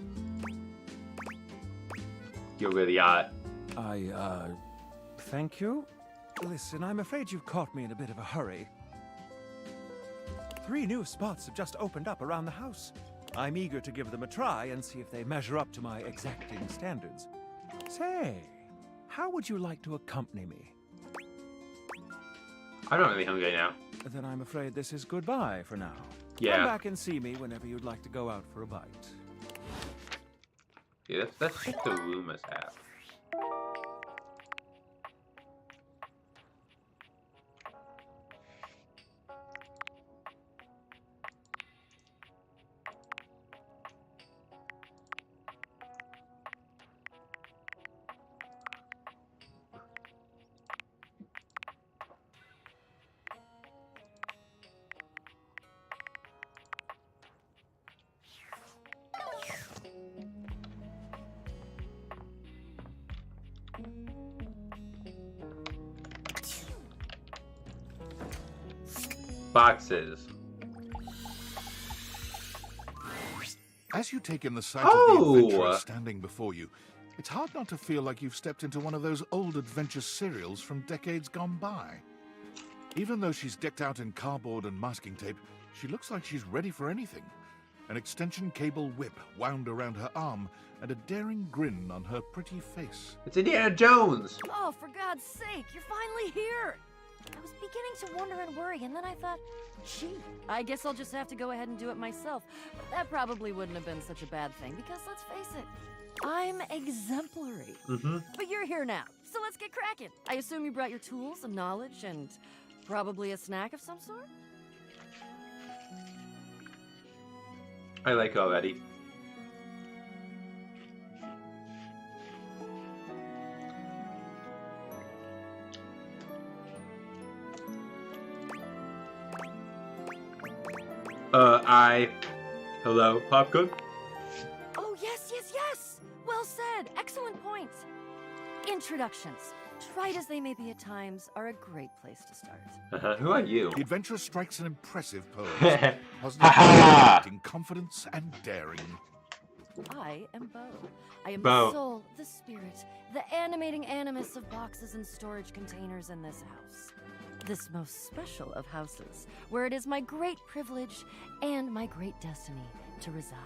You really are. Thank you? Listen, I'm afraid you've caught me in a bit of a hurry. 3 new spots have just opened up around the house. I'm eager to give them a try and see if they measure up to my exacting standards. Say, how would you like to accompany me? I'm not really hungry now. Then I'm afraid this is goodbye for now. Yeah. Come back and see me whenever you'd like to go out for a bite. Yeah, that's shit the rumors have. Boxes. As you take in the sight of the adventurer standing before you, it's hard not to feel like you've stepped into one of those old adventure serials from decades gone by. Even though she's decked out in cardboard and masking tape, she looks like she's ready for anything. An extension cable whip wound around her arm and a daring grin on her pretty face. It's Indiana Jones! Oh, for God's sake, you're finally here! I was beginning to wonder and worry, and then I thought, gee, I guess I'll just have to go ahead and do it myself. But that probably wouldn't have been such a bad thing, because let's face it, I'm exemplary. But you're here now, so let's get cracking. I assume you brought your tools and knowledge and probably a snack of some sort? I like it already. Hello, popcorn? Oh, yes, yes, yes! Well said! Excellent point! Introductions, trite as they may be at times, are a great place to start. Who are you? The adventurer strikes an impressive pose, positive, confidence and daring. I am Bo. I am Bo. the soul, the spirit, the animating animus of boxes and storage containers in this house. This most special of houses, where it is my great privilege and my great destiny to reside.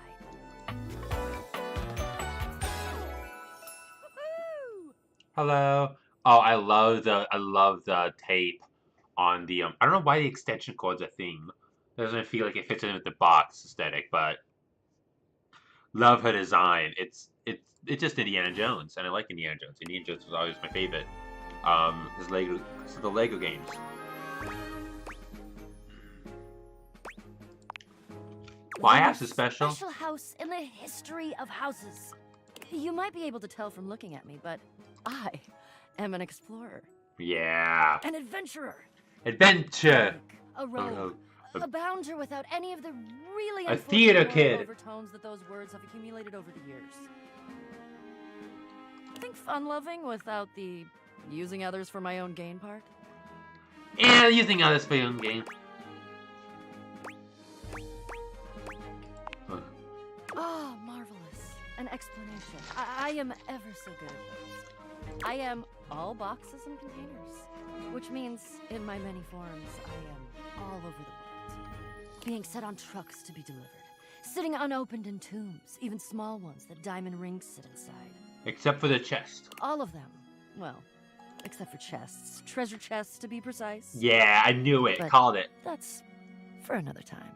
Hello. Oh, I love the tape on the I don't know why the extension cord's a thing. It doesn't feel like it fits in with the box aesthetic, but love her design. It's just Indiana Jones, and I like Indiana Jones. Indiana Jones was always my favorite. His Lego, so the Lego games. My house is special. Special house in the history of houses. You might be able to tell from looking at me, but I am an explorer. Yeah. An adventurer. Adventure. A rogue. A bounder without any of the really a theater kid. Overtones that those words have accumulated over the years. Think fun-loving without the using others for my own gain part? Yeah, using others for your own gain. Oh, marvelous. An explanation. I am ever so good at those. I am all boxes and containers. Which means, in my many forms, I am all over the world. Being set on trucks to be delivered. Sitting unopened in tombs, even small ones that diamond rings sit inside. Except for the chest. All of them. Well, except for chests. Treasure chests, to be precise. Yeah, I knew it. But Called it. That's for another time.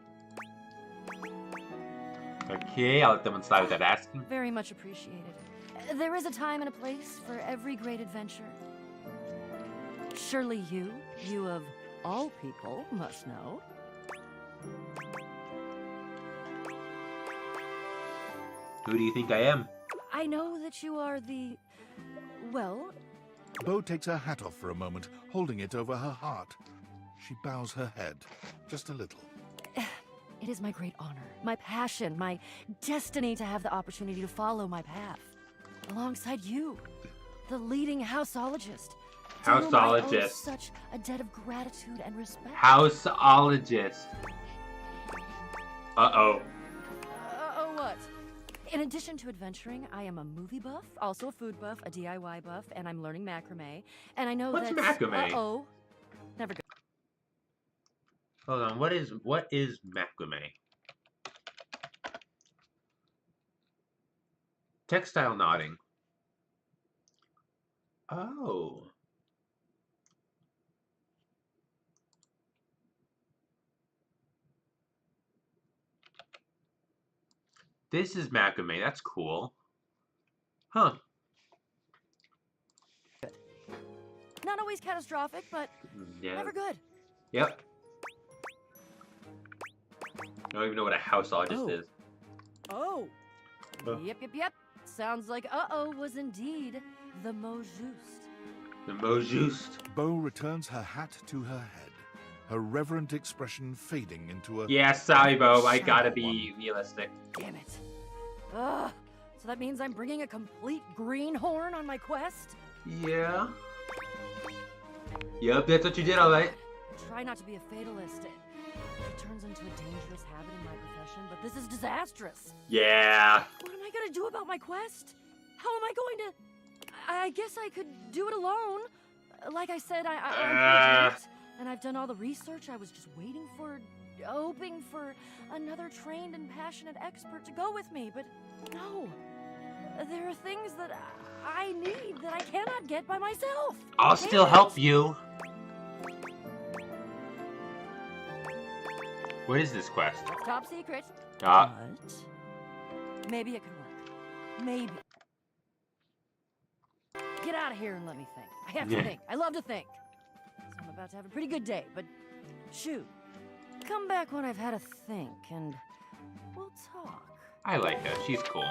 Okay, I'll let them slide without asking. Very much appreciated. There is a time and a place for every great adventure. Surely you of all people, must know. Who do you think I am? I know that you are the... well... Bo takes her hat off for a moment, holding it over her heart. She bows her head, just a little. It is my great honor, my passion, my destiny to have the opportunity to follow my path. Alongside you, the leading houseologist. To whom I owe such a debt of gratitude and respect. Houseologist. Uh-oh. Uh-oh what? In addition to adventuring, I am a movie buff, also a food buff, a DIY buff, and I'm learning macrame. And I know What's that's... macrame? Uh-oh. Never go. Hold on, what is macrame? Textile knotting. Oh. This is macrame. That's cool. Huh. Not always catastrophic, but Yeah. never good. Yep. I don't even know what a houseologist is. Oh. Yep. Sounds like uh-oh was indeed the mot juste. The mot juste. Bo returns her hat to her head, her reverent expression fading into a... Yeah, sorry, Bo. I gotta be realistic. Damn it. Ugh. So that means I'm bringing a complete greenhorn on my quest? Yeah. Yep, that's what you did, alright. I try not to be a fatalist. It turns into a dangerous habit in my profession, but this is disastrous. Yeah. What am I gonna do about my quest? How am I going to... I guess I could do it alone. Like I said, I'm pretty great, and I've done all the research. I was just hoping for another trained and passionate expert to go with me, but no. There are things that I need that I cannot get by myself. I'll still help you. What is this quest? It's top secret. But maybe it could work. Maybe. Get out of here and let me think. I have to think. I love to think. So I'm about to have a pretty good day, but shoot. Come back when I've had a think, and we'll talk. I like her. She's cool.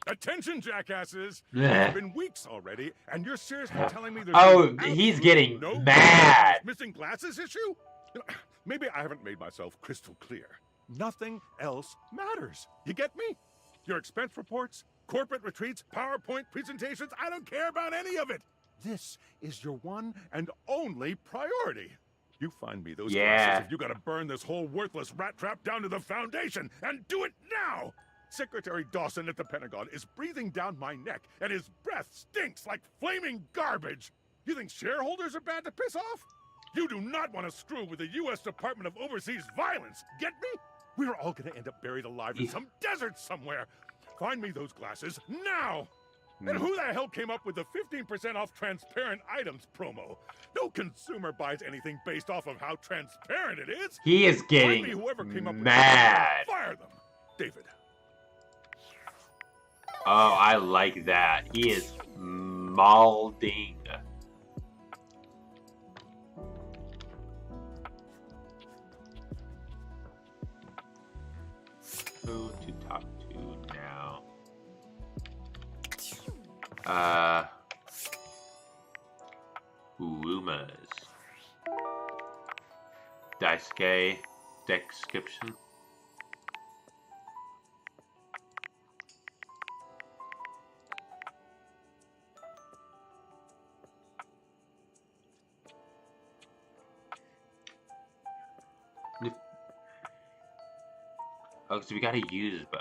Attention, jackasses! It's been weeks already, and you're seriously telling me there's he's getting no mad. missing glasses issue? You know, maybe I haven't made myself crystal clear. Nothing else matters. You get me? Your expense reports, corporate retreats, PowerPoint presentations, I don't care about any of it. This is your one and only priority. You find me those glasses if you gotta burn this whole worthless rat trap down to the foundation, and do it now! Secretary Dawson at the Pentagon is breathing down my neck, and his breath stinks like flaming garbage. You think shareholders are bad to piss off? You do not want to screw with the U.S. Department of Overseas Violence, get me? We're all gonna end up buried alive in some desert somewhere. Find me those glasses now! And who the hell came up with the 15% off transparent items promo? No consumer buys anything based off of how transparent it is. He is getting Find me whoever came up with mad. Fire them, David. Oh, I like that. He is malding. Go to top 2 now. Rumors. Daisuke description. Oh, so we gotta use bow.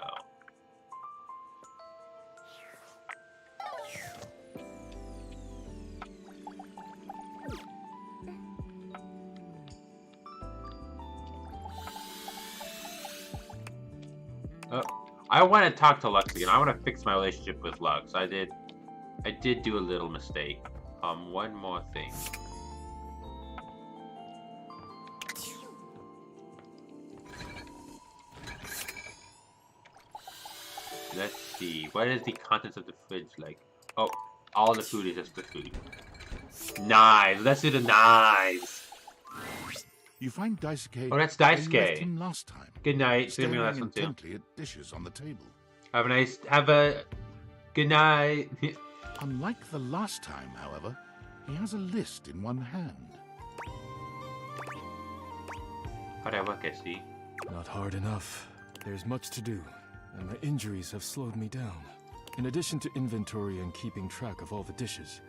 I want to talk to Lux again. I want to fix my relationship with Lux. I did do a little mistake. One more thing. Let's see. What is the contents of the fridge like? Oh, all the food is just the food. Knives. Let's do the knives. You find Daisuke. Oh, that's where you left Daisuke. him last time. Good night. See you Staring last one too. intently at dishes on the table. Have a good night. Unlike the last time, however, he has a list in one hand. How'd I work, I see? Not hard enough. There's much to do, and my injuries have slowed me down. In addition to inventory and keeping track of all the dishes,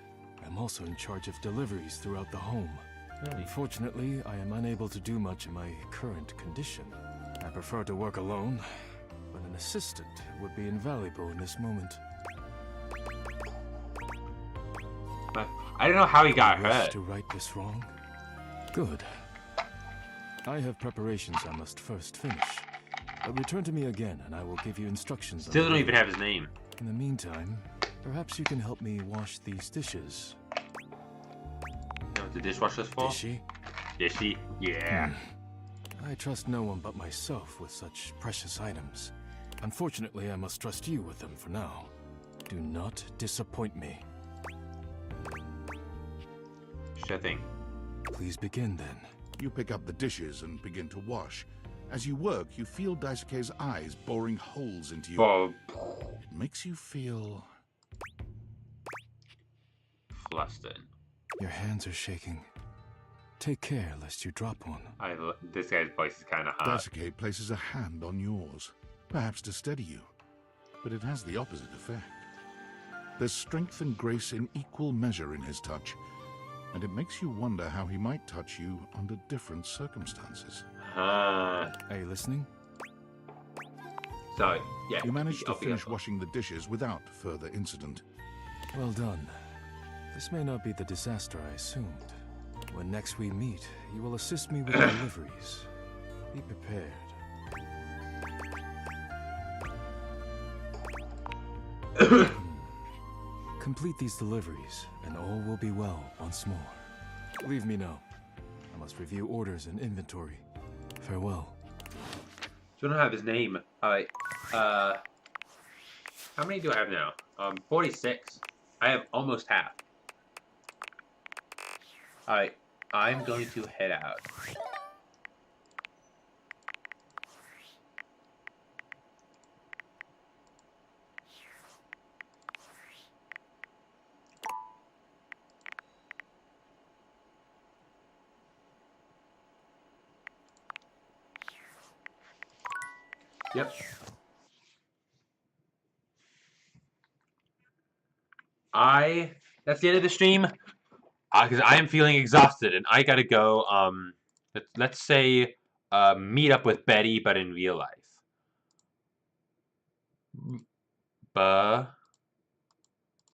I'm also in charge of deliveries throughout the home. Unfortunately, I am unable to do much in my current condition. I prefer to work alone, but an assistant would be invaluable in this moment. I don't know how he got You wish hurt. to right this wrong? Good. I have preparations I must first finish. But return to me again, and I will give you instructions. Still don't even have his name. In the meantime, perhaps you can help me wash these dishes. You know what the dishwasher's for? Dishy? Dishy? Yeah. I trust no one but myself with such precious items. Unfortunately, I must trust you with them for now. Do not disappoint me. Sure thing. Please begin then. You pick up the dishes and begin to wash. As you work, you feel Daisuke's eyes boring holes into you. It makes you feel... flustered. Your hands are shaking. Take care lest you drop one. This guy's voice is kind of hard. Daisuke places a hand on yours, perhaps to steady you. But it has the opposite effect. There's strength and grace in equal measure in his touch, and it makes you wonder how he might touch you under different circumstances. Are you listening? So, yeah. You managed to finish washing the dishes without further incident. Well done. This may not be the disaster I assumed. When next we meet, you will assist me with deliveries. Be prepared. Complete these deliveries, and all will be well once more. Leave me now. I must review orders and inventory. Farewell. So I don't have his name. Alright. How many do I have now? 46. I have almost half. Alright. I'm going to head out. Yep. That's the end of the stream. Because I am feeling exhausted and I gotta go, let's say, meet up with Betty, but in real life.